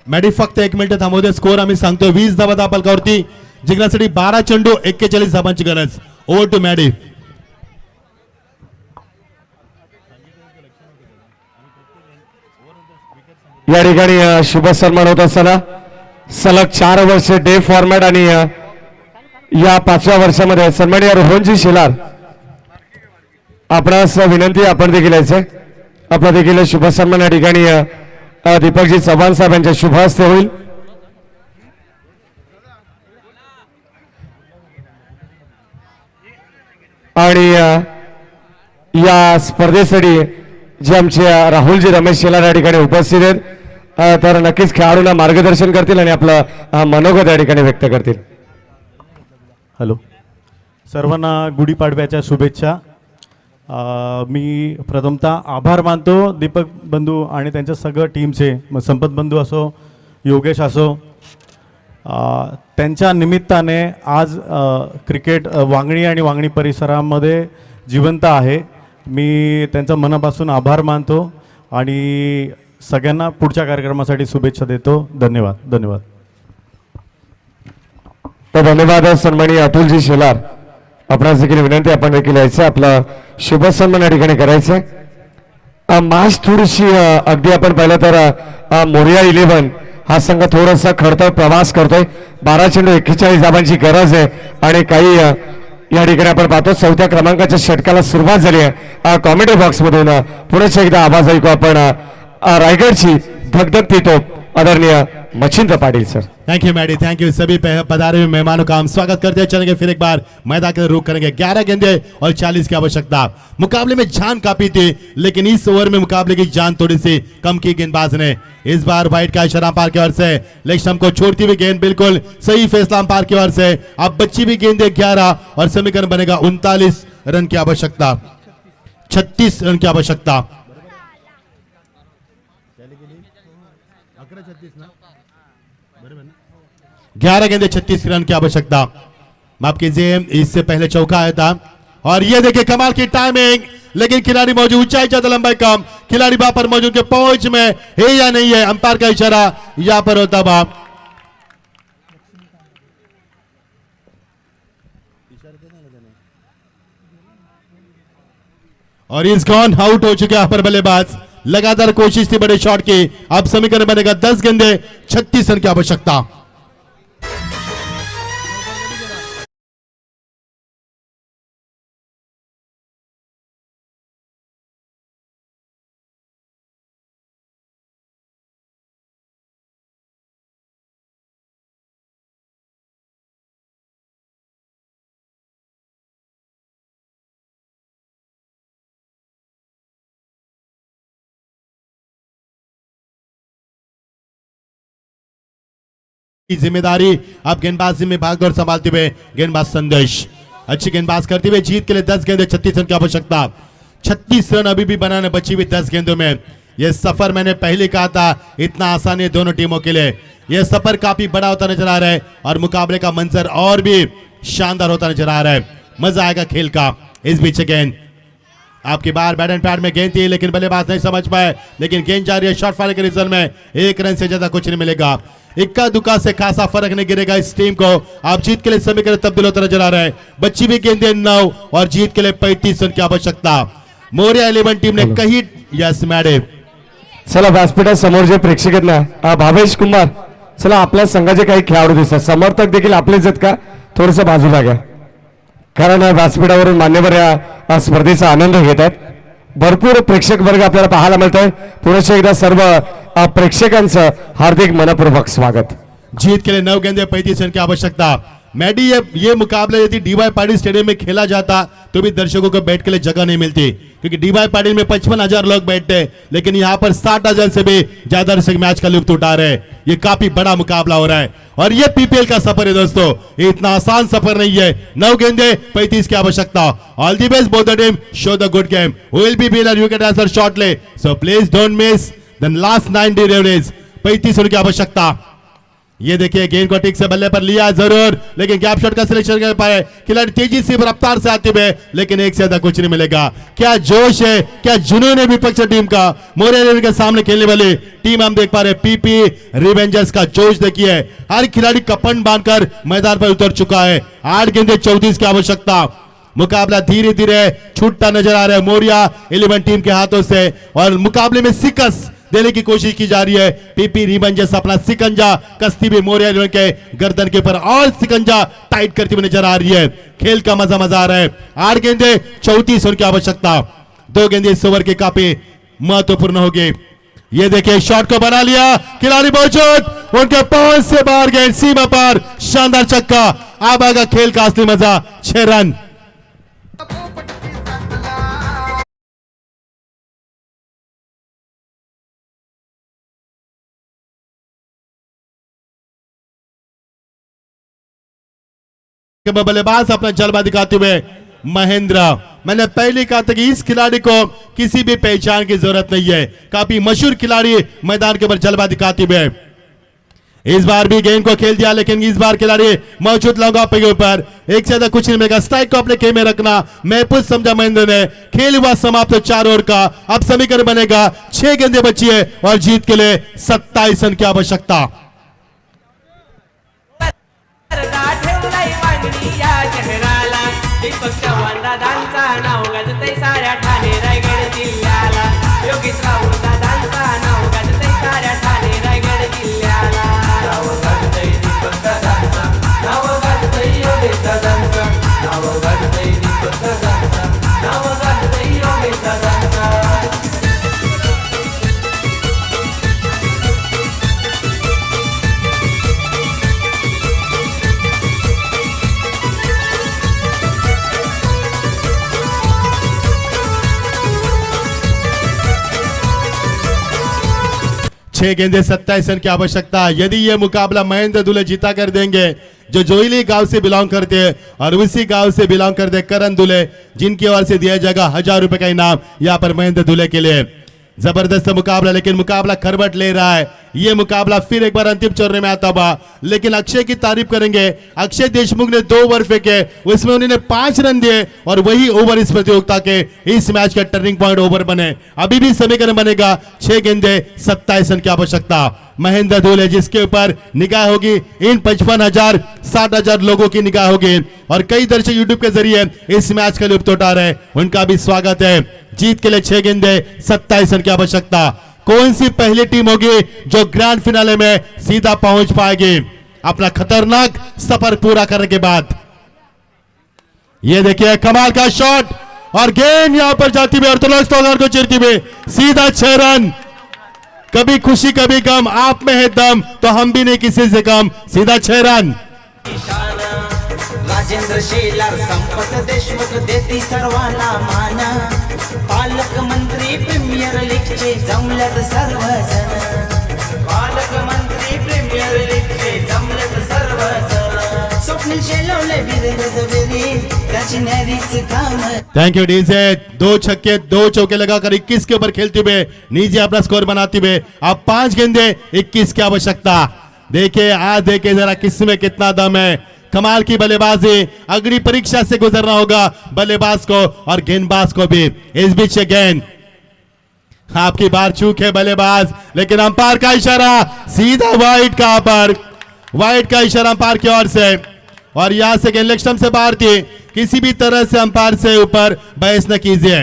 S6: मॅडी फक्त 1 मिनिट थांबू दे। स्कोर आम्ही सांगतो 20 धावा दापलकावरती, जिंकण्यासाठी 12 चेंडू 41 धावांची गरज। Over to Maddy.
S2: या ठिकाणी शुभ सन्मान होत असताना सलग 4 वर्ष डे फॉर्मॅट आणि या 5व्या वर्षामध्ये सन्माननीय रोहनजी शेलार आपणास विनंती, आपण देखील यायचे। आपला देखील शुभ सन्मान या ठिकाणी दीपकजी चव्हाण साहेब यांच्या शुभ हस्ते होईल। आणि या स्पर्धेसाठी जे आमचे राहुलजी रमेश शेलार या ठिकाणी उपस्थित आहेत, तर नक्कीच खेळाडूंना मार्गदर्शन करतील आणि आपलं मनोगत या ठिकाणी व्यक्त करतील।
S8: हॅलो, सर्वांना गुढीपाडव्याच्या शुभेच्छा। मी प्रथमतः आभार मानतो दीपक बंधू आणि त्यांच्या सगळं टीमचे, मग संपत बंधू असो, योगेश असो, त्यांच्या निमित्ताने आज क्रिकेट वांगणी आणि वांगणी परिसरामध्ये जिवंत आहे। मी त्यांचा मनापासून आभार मानतो आणि सगळ्यांना पुढच्या कार्यक्रमासाठी शुभेच्छा देतो। धन्यवाद धन्यवाद।
S2: तर धन्यवाद सन्माननीय अतुलजी शेलार, आपणास देखील विनंती, आपण देखील यायचं, आपलं शुभ सन्मान या ठिकाणी करायचं। मॅच थोडीशी अगदी आपण पाहिलं तर मोरिया 11 हा संघ थोडासा खडतर प्रवास करतोय। 12 चेंडू 41 धावांची गरज आहे आणि काही या ठिकाणी आपण पाहतो 4थ्या क्रमांकाच्या षटकाला सुरुवात झाली आहे। कॉमेंट्री बॉक्स मधून पुन्हा एकदा आवाज ऐकू आपण रायगढ़ची धगधगती तोप आदरणीय Machhindra Patil sir.
S6: Thank you Maddy, thank you. सभी पधारे हुए मेहमानों का हम स्वागत करते हैं। चलेंगे फिर एक बार मैदान का रुख करेंगे। 11 गेंदे और 40 की आवश्यकता। मुकाबले में जान काफी थी, लेकिन इस ओवर में मुकाबले की जान थोड़ी सी कम की गेंदबाज ने। इस बार वाइट का इशारा अंपायर की ओर से, लेग स्टंप को छोड़ती हुई गेंद, बिल्कुल सही फैसला अंपायर की ओर से। अब बच्ची भी गेंदे 11 और समीकरण बनेगा 39 रन की आवश्यकता, 36 रन की आवश्यकता। 11 गेंदे 36 रन की आवश्यकता। माफ कीजिए, इससे पहले चौका आया था। और ये देखिए कमाल की टाइमिंग, लेकिन खिलाड़ी मौजूद, ऊंचाई ज्यादा लंबाई कम, खिलाड़ी वहां पर मौजूद के पहुंच में है या नहीं है, अंपायर का इशारा यहां पर होता हुआ। और इज गॉन, आउट हो चुके यहाँ पर बल्लेबाज। लगातार कोशिश थी बड़े शॉट की। अब समीकरण बनेगा 10 गेंदे 36 रन की आवश्यकता। जिम्मेदारी अब गेंदबाजी में भागदौड़ संभालते हुए गेंदबाज संदेश, अच्छी गेंदबाज करते हुए जीत के लिए 10 गेंदे 36 रन की आवश्यकता। 36 रन अभी भी बनाने बची हुई 10 गेंदों में। यह सफर मैंने पहले कहा था इतना आसान है दोनों टीमों के लिए। यह सफर काफी बड़ा होता नजर आ रहा है और मुकाबले का मंजर और भी शानदार होता नजर आ रहा है। मजा आएगा खेल का। इस बीच गेंद आपकी बार बैट एंड पैड में गेंद थी लेकिन बल्लेबाज नहीं समझ पाए, लेकिन गेंद जा रही है शॉर्ट फाइल के रिजल्ट में। 1 रन से ज्यादा कुछ नहीं मिलेगा। इक्का दुक्का से खासा फर्क नहीं गिरेगा इस टीम को। आप जीत के लिए समीकरण तब्दील होता नजर आ रहा है। बच्ची भी गेंदें 9 और जीत के लिए 35 रन की आवश्यकता। मोरिया 11 टीम ने कही यस मॅडम।
S2: चला व्यासपीठा समोर जे प्रेक्षक आहेत ना, भावेश कुमार, चला आपल्या संघाचे काही खेळाडू दिसतात, समर्थक देखील आपलेच आहेत का, थोडस बाजूला घ्या, कारण व्यासपीठावरून मान्यवर या स्पर्धेचा आनंद घेत आहेत। भरपूर प्रेक्षक वर्ग आपल्याला पाहायला मिळत आहे। पुनश्च एकदा सर्व प्रेक्षकांचं हार्दिक मनपूर्वक स्वागत।
S6: जीत के लिए 9 गेंदे 35 रन की आवश्यकता। मैडी ये मुकाबला यदि डीवाई पाटिल स्टेडियम में खेला जाता तो भी दर्शकों को बैठ के लिए जगह नहीं मिलती, क्योंकि डीवाई पाटिल में 55,000 लोग बैठते, लेकिन यहाँ पर 60,000 से भी ज्यादा दर्शक मैच का लुत्फ उठा रहे हैं। ये काफी बड़ा मुकाबला हो रहा है और ये पीपीएल का सफर है दोस्तों, ये इतना आसान सफर नहीं है। 9 गेंदे 35 की आवश्यकता। All the best both the team, show the good game, will be winner, you can answer shortly, so please don't miss the last 90 रेवरेज। 35 run की आवश्यकता। ये देखिए गेंद को ठीक से बल्ले पर लिया जरूर, लेकिन गैप शॉट का सिलेक्शन कर पाए खिलाड़ी तेजी से रफ्तार से आते हुए, लेकिन एक से ज्यादा कुछ नहीं मिलेगा। क्या जोश है, क्या जुनून है विपक्ष टीम का। मोरिया के सामने खेलने वाली टीम हम देख पा रहे पीपी रिवेंजर्स का जोश देखिए। हर खिलाड़ी कपन बांधकर मैदान पर उतर चुका है। 8 गेंदे 34 की आवश्यकता। मुकाबला धीरे धीरे छूटता नजर आ रहा है मोरिया 11 टीम के हाथों से, और मुकाबले में सिकस देने की कोशिश की जा रही है। पीपी रिवेंजर्स अपना सिकंजा कसती भी मोरिया के गर्दन के ऊपर और सिकंजा टाइट करती हुई नजर आ रही है। खेल का मजा आ रहा है। 8 गेंदे 34 रन की आवश्यकता। 2 गेंदे इस ओवर के काफी महत्वपूर्ण होगी। ये देखिए शॉट को बना लिया खिलाड़ी मौजूद, उनके पांच से बाहर गेंद सीमा पर, शानदार छक्का। अब आएगा खेल का असली मजा। 6 रन। बल्लेबाज अपना जलवा दिखाते हुए महेंद्र। मैंने पहले कहा था कि इस खिलाड़ी को किसी भी पहचान की जरूरत नहीं है, काफी मशहूर खिलाड़ी मैदान के ऊपर जलवा दिखाते हुए। इस बार भी गेंद को खेल दिया, लेकिन इस बार खिलाड़ी मौजूद लॉन्ग ऑफ के ऊपर। एक से ज्यादा कुछ नहीं मिलेगा। स्ट्राइक को अपने खेल में रखना महफूज समझा महेंद्र ने। खेल हुआ समाप्त 4 ओवर का। अब समीकरण बनेगा 6 गेंदे बची है और जीत के लिए 27 रन की आवश्यकता।
S3: दीपक चव्हाण दादांचा नाव गाजतय साऱ्या ठाणे रायगड जिल्ह्याला। योगेश राऊत दादांचा नाव गाजतय साऱ्या ठाणे रायगड जिल्ह्याला। नाव गाजतय दीपक दादांचा, नाव गाजतय योगेश दादांचा, नाव गाजतय दीपक दादांचा, नाव गाजतय योगेश दादांचा।
S6: छह गेंदे 27 रन की आवश्यकता। यदि यह मुकाबला महेंद्र दुले जीता कर देंगे, जो जोइली गांव से बिलोंग करते हैं, और उसी गांव से बिलोंग करते करण दुले, जिनकी ओर से दिया जाएगा 1000 रुपए का इनाम यहाँ पर महेंद्र दुले के लिए। जबरदस्त मुकाबला, लेकिन मुकाबला करवट ले रहा है। यह मुकाबला फिर एक बार अंतिम चौरे में आता हुआ, लेकिन अक्षय की तारीफ करेंगे। अक्षय देशमुख ने 2 ओवर फेंके, उसमें उन्होंने 5 रन दिए, और वही ओवर इस प्रतियोगिता के इस मैच का टर्निंग पॉइंट ओवर बने। अभी भी समीकरण बनेगा 6 गेंदे 27 रन की आवश्यकता। महेंद्र दुले जिसके ऊपर निगाह होगी, इन 55,000 60,000 लोगों की निगाह होगी, और कई दर्शक यूट्यूब के जरिए इस मैच का लुत्फ उठा रहे हैं, उनका भी स्वागत है। जीत के लिए 6 गेंदे 27 रन की आवश्यकता। कौन सी पहली टीम होगी जो ग्रैंड फिनाले में सीधा पहुंच पाएगी अपना खतरनाक सफर पूरा करने के बाद। ये देखिए कमाल का शॉट, और गेंद यहां पर जाती हुई ऑर्थोडॉक्स स्टॉगर को चिरती हुई सीधा 6 रन। कभी खुशी कभी गम, आप में है दम तो हम भी नहीं किसी से कम। सीधा 6 रन।
S7: राजेंद्र शेलार संपत देशमुख देती सर्वांना मान। पालकमंत्री प्रीमियर लीगचे जमल्यात सर्वजण। पालकमंत्री प्रीमियर लीगचे जमल्यात सर्वजण। स्वप्नील शेलवले वीरेंद्र जवेरी त्याची न्यारीच काम।
S6: Thank you DJ. 2 छक्के 2 चौके लगाकर 21 के ऊपर खेलते हुए नीचे अपना स्कोर बनाते हुए अब 5 गेंदे 21 की आवश्यकता। देखिए आज देखिए जरा किसमें कितना दम है। कमाल की बल्लेबाजी, अग्नि परीक्षा से गुजरना होगा बल्लेबाज को और गेंदबाज को भी। इस बीच से गेंद आपकी बार चूक है बल्लेबाज, लेकिन अंपायर का इशारा सीधा वाइड का पर, वाइड का इशारा अंपायर की ओर से, और यहां से गेंद लेग स्टंप से बाहर थी। किसी भी तरह से अंपायर से ऊपर बहस न कीजिए।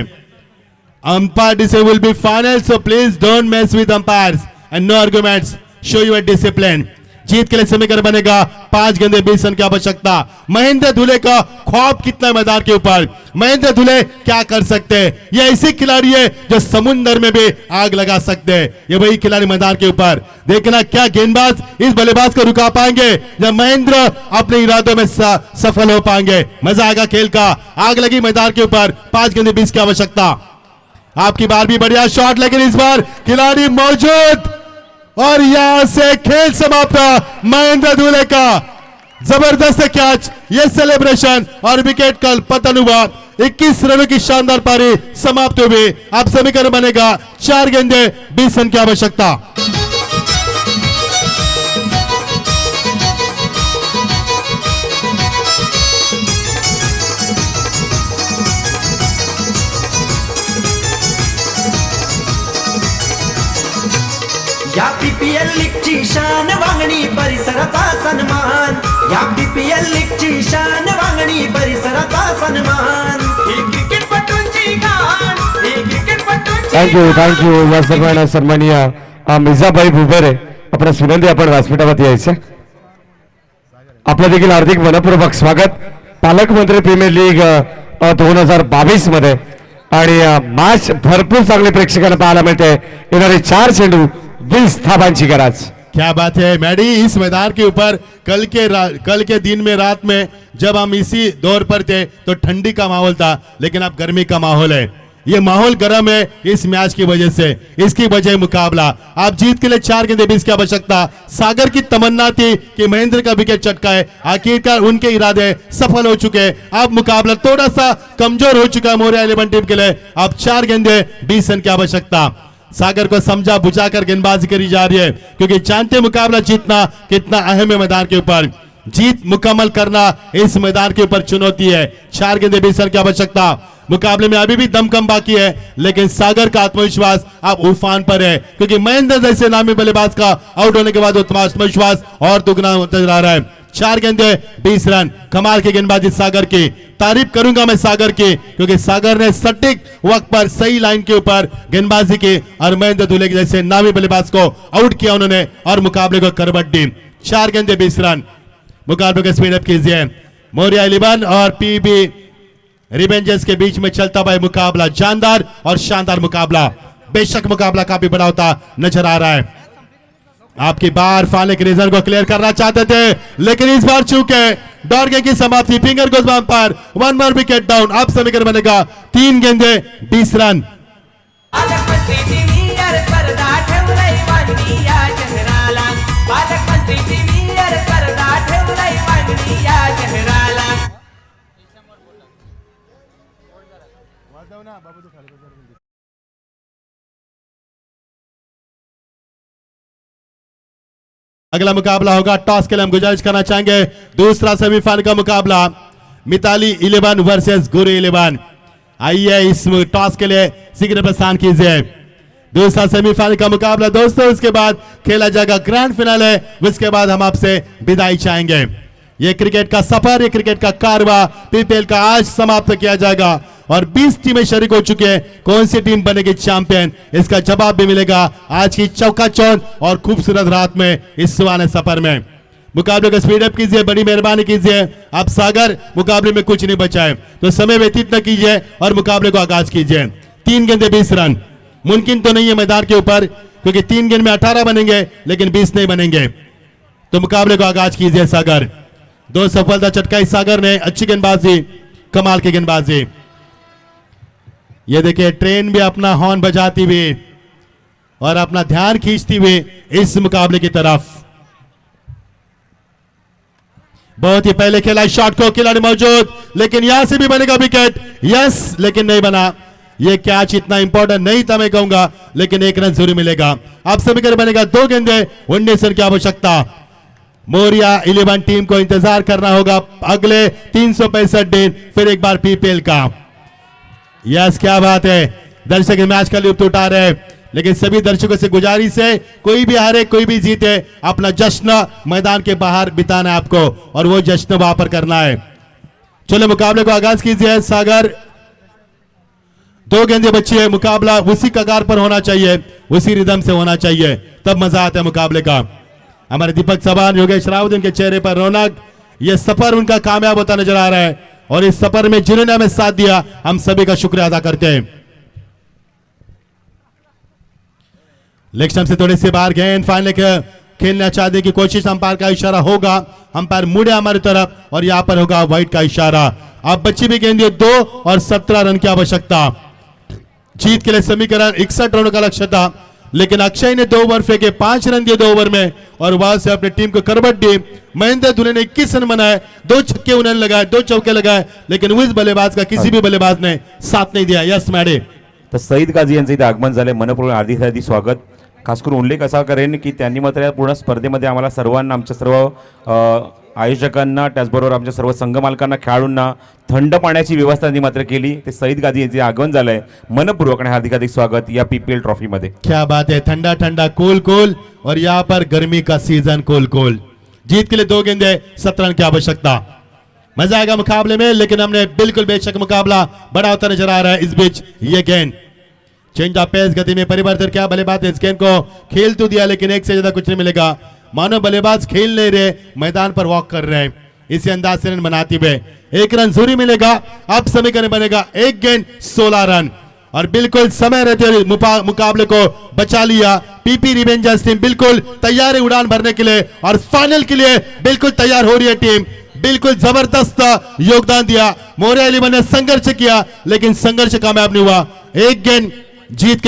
S6: Umpire decision will be final, so please don't mess with umpires and no arguments, show your discipline. जीत के लिए समीकरण बनेगा 5 गेंदे 20 रन की आवश्यकता। महेंद्र धुले का ख्वाब कितना मैदान के ऊपर, महेंद्र धुले क्या कर सकते हैं? ये ऐसे खिलाड़ी है जो समुद्र में भी आग लगा सकते हैं। ये वही खिलाड़ी मैदान के ऊपर। देखना क्या गेंदबाज इस बल्लेबाज को रुका पाएंगे या महेंद्र अपने इरादों में सफल हो पाएंगे। मजा आएगा खेल का। आग लगी मैदान के ऊपर। 5 गेंदे 20 की आवश्यकता। आपकी बार भी बढ़िया शॉट, लेकिन इस बार खिलाड़ी मौजूद और यहां से खेल समाप्त। महेंद्र धुले का जबरदस्त कैच, ये सेलिब्रेशन और विकेट का पतन हुआ। 21 रनों की शानदार पारी समाप्त हुई। अब समीकरण बनेगा 4 गेंदे 20 रन की आवश्यकता।
S7: या पीपीएल लीगची शान वांगणी परिसराचा सन्मान, या पीपीएल लीगची शान वांगणी परिसराचा सन्मान, ही क्रिकेटपटूंची गाण, ही क्रिकेटपटूंची
S2: थँक्यू या सर्वांना सन्माननीय मिर्झाभाई भुबेरे आपणास विनंती आपण व्यासपीठावरती यायचं। आपलं देखील हार्दिक मनपूर्वक स्वागत पालकमंत्री प्रीमियर लीग 2022 मध्ये। आणि मॅच भरपूर चांगले प्रेक्षकांना पाहायला मिळते। येणारे 4 चेंडू 20 थापांची गरज।
S6: क्या बात है मैडी, इस मैदान के ऊपर कल के दिन में रात में जब हम इसी दौर पर थे तो ठंडी का माहौल था, लेकिन अब गर्मी का माहौल है। ये माहौल गर्म है इस मैच की वजह से, इसकी वजह मुकाबला। आप जीत के लिए 4 गेंदे 20 की आवश्यकता। सागर की तमन्ना थी कि महेंद्र का विकेट चटका है, आखिरकार उनके इरादे सफल हो चुके हैं। अब मुकाबला थोड़ा सा कमजोर हो चुका है मौर्या 11 टीम के लिए। अब 4 गेंदे 20 रन की आवश्यकता। सागर को समझा बुझाकर गेंदबाजी करी जा रही है, क्योंकि जानते मुकाबला जीतना कितना अहम है मैदान के ऊपर। जीत मुकम्मल करना इस मैदान के ऊपर चुनौती है। 4 गेंदे 20 रन की आवश्यकता। मुकाबले में अभी भी दम कम बाकी है, लेकिन सागर का आत्मविश्वास अब उफान पर है, क्योंकि महेंद्र जैसे नामी बल्लेबाज का आउट होने के बाद आत्मविश्वास और दुगना नजर आ रहा है। 4 गेंदे 20 रन। कमाल की गेंदबाजी सागर की। तारीफ करूंगा मैं सागर की, क्योंकि सागर ने सटीक वक्त पर सही लाइन के ऊपर गेंदबाजी की और महेंद्र धुले जैसे नामी बल्लेबाज को आउट किया उन्होंने और मुकाबले को करवट दी। 4 गेंदे 20 रन। मुकाबले को स्पीड अप कीजिए। मौर्या 11 और पीबी रिवेंजर्स के बीच में चलता हुआ मुकाबला, जानदार और शानदार मुकाबला। बेशक मुकाबला काफी बड़ा होता नजर आ रहा है। आपकी बार फाले के रीजन को क्लियर करना चाहते थे, लेकिन इस बार चूके दौड़ की समाप्ति। Finger goes umpire, 1 more wicket down. अब समीकरण बनेगा 3 गेंदे 20 रन।
S3: पालकमंत्रीची वीर स्पर्धा ठेवलंय वांगणी या शहराला, पालकमंत्रीची वीर स्पर्धा ठेवलंय वांगणी या शहराला।
S6: अगला मुकाबला होगा टॉस के लिए हम गुजारिश करना चाहेंगे। दूसरा सेमीफाइनल का मुकाबला मिताली 11 वर्सेस गुरु 11। आइए इस टॉस के लिए शीघ्र प्रस्थान कीजिए। दूसरा सेमीफाइनल का मुकाबला दोस्तों, उसके बाद खेला जाएगा ग्रैंड फिनाले। उसके बाद हम आपसे विदाई चाहेंगे। ये क्रिकेट का सफर, ये क्रिकेट का कारवा पीपीएल का आज समाप्त किया जाएगा और 20 टीमें शरीक हो चुके हैं। कौन सी टीम बनेगी चैंपियन, इसका जवाब भी मिलेगा आज की चौकाचौंध और खूबसूरत रात में इस सुहाने सफर में। मुकाबले को स्पीड अप कीजिए, बड़ी मेहरबानी कीजिए। अब सागर मुकाबले में कुछ नहीं बचा है, तो समय व्यतीत न कीजिए और मुकाबले को आगाज कीजिए। 3 गेंदे 20 रन मुमकिन तो नहीं है मैदान के ऊपर, क्योंकि 3 गेंद में 18 बनेंगे लेकिन 20 नहीं बनेंगे। तो मुकाबले को आगाज कीजिए सागर। 2 सफलता चटकाई सागर ने। अच्छी गेंदबाजी, कमाल की गेंदबाजी। ये देखिए ट्रेन भी अपना हॉर्न बजाती हुई और अपना ध्यान खींचती हुई इस मुकाबले की तरफ। बहुत ही पहले खेला शॉट को, खिलाड़ी मौजूद, लेकिन यहां से भी बनेगा विकेट। यस, लेकिन नहीं बना। यह कैच इतना इंपॉर्टेंट नहीं था मैं कहूंगा, लेकिन 1 रन जरूर मिलेगा। अब समीकरण बनेगा 2 गेंदे 19 रन की आवश्यकता। मोरिया 11 टीम को इंतजार करना होगा अगले 365 दिन फिर एक बार पीपीएल का। यस, क्या बात है, दर्शक मैच का लुत्फ उठा रहे हैं, लेकिन सभी दर्शकों से गुजारिश है कोई भी हारे कोई भी जीते अपना जश्न मैदान के बाहर बिताना है आपको और वो जश्न वहां पर करना है। चलो मुकाबले को आगाज कीजिए। सागर 2 गेंदें बची है, मुकाबला उसी कगार पर होना चाहिए, उसी रिदम से होना चाहिए, तब मजा आता है मुकाबले का। हमारे दीपक सबान, योगेश राउत, उनके चेहरे पर रौनक, ये सफर उनका कामयाब होता नजर आ रहा है और इस सफर में जिन्होंने हमें साथ दिया हम सभी का शुक्रिया अदा करते हैं। लेग स्टंप से थोड़ी सी बाहर गेंद फाइनल खेलना चाहने की कोशिश, अंपायर का इशारा होगा, अंपायर मुड़े हमारी तरफ और यहां पर होगा वाइड का इशारा। अब बच्ची भी गेंद 2 और 17 रन की आवश्यकता। जीत के लिए समीकरण 61 रनों का लक्ष्य था, लेकिन अक्षय ने 2 ओवर फेंके, 5 रन दिए 2 ओवर में और वहां से अपनी टीम को करवट दी। महेंद्र धुले ने 21 रन बनाए, 2 छक्के उन्होंने लगाए, 2 चौके लगाए, लेकिन उस बल्लेबाज का किसी भी बल्लेबाज ने साथ नहीं दिया। यस मॅडे,
S9: तर सईद गाजी यांचं इथे आगमन झाले, मनपूर्ण हार्दिक हार्दिक स्वागत। खास करून उल्लेख असा करेन की त्यांनी मात्र या पूर्ण स्पर्धेमध्ये आम्हाला सर्वांना, आमच्या सर्व आयोजकांना, त्याचबरोबर आमच्या सर्व संघ मालकांना, खेळाडूंना थंड पाण्याची व्यवस्था त्यांनी मात्र केली। ते सईद गाजी यांचे आगमन झालंय, मनपूर्वक आणि हार्दिक हार्दिक स्वागत या पीपीएल ट्रॉफी मध्ये।
S6: क्या बात है, ठंडा ठंडा कूल कूल और यहाँ पर गर्मी का सीजन कूल कूल। जीत के लिए 2 गेंदें 17 रन की आवश्यकता। मजा आएगा मुकाबले में, लेकिन हमने बिल्कुल बेशक मुकाबला बड़ा होता नजर आ रहा है। इस बीच ये गेंद चेंज ऑफ पेस, गति में परिवर्तन, क्या बल्लेबाज इस गेंद को खेल तो दिया लेकिन एक से ज्यादा कुछ नहीं मिलेगा। मानो बल्लेबाज खेल नहीं रहे, मैदान पर वॉक कर रहे हैं, इसी अंदाज से रन बनाते हुए 1 रन जरूरी मिलेगा। अब समीकरण बनेगा 1 गेंद 16 रन और बिल्कुल समय रहते हुए मुकाबले को बचा लिया। पीपी रिवेंजर्स टीम बिल्कुल तैयार है उड़ान भरने के लिए और फाइनल के लिए बिल्कुल तैयार हो रही है टीम। बिल्कुल जबरदस्त योगदान दिया, मोरिया 11 ने संघर्ष किया लेकिन संघर्ष कामयाब नहीं हुआ। 1 गेंद जीत के लिए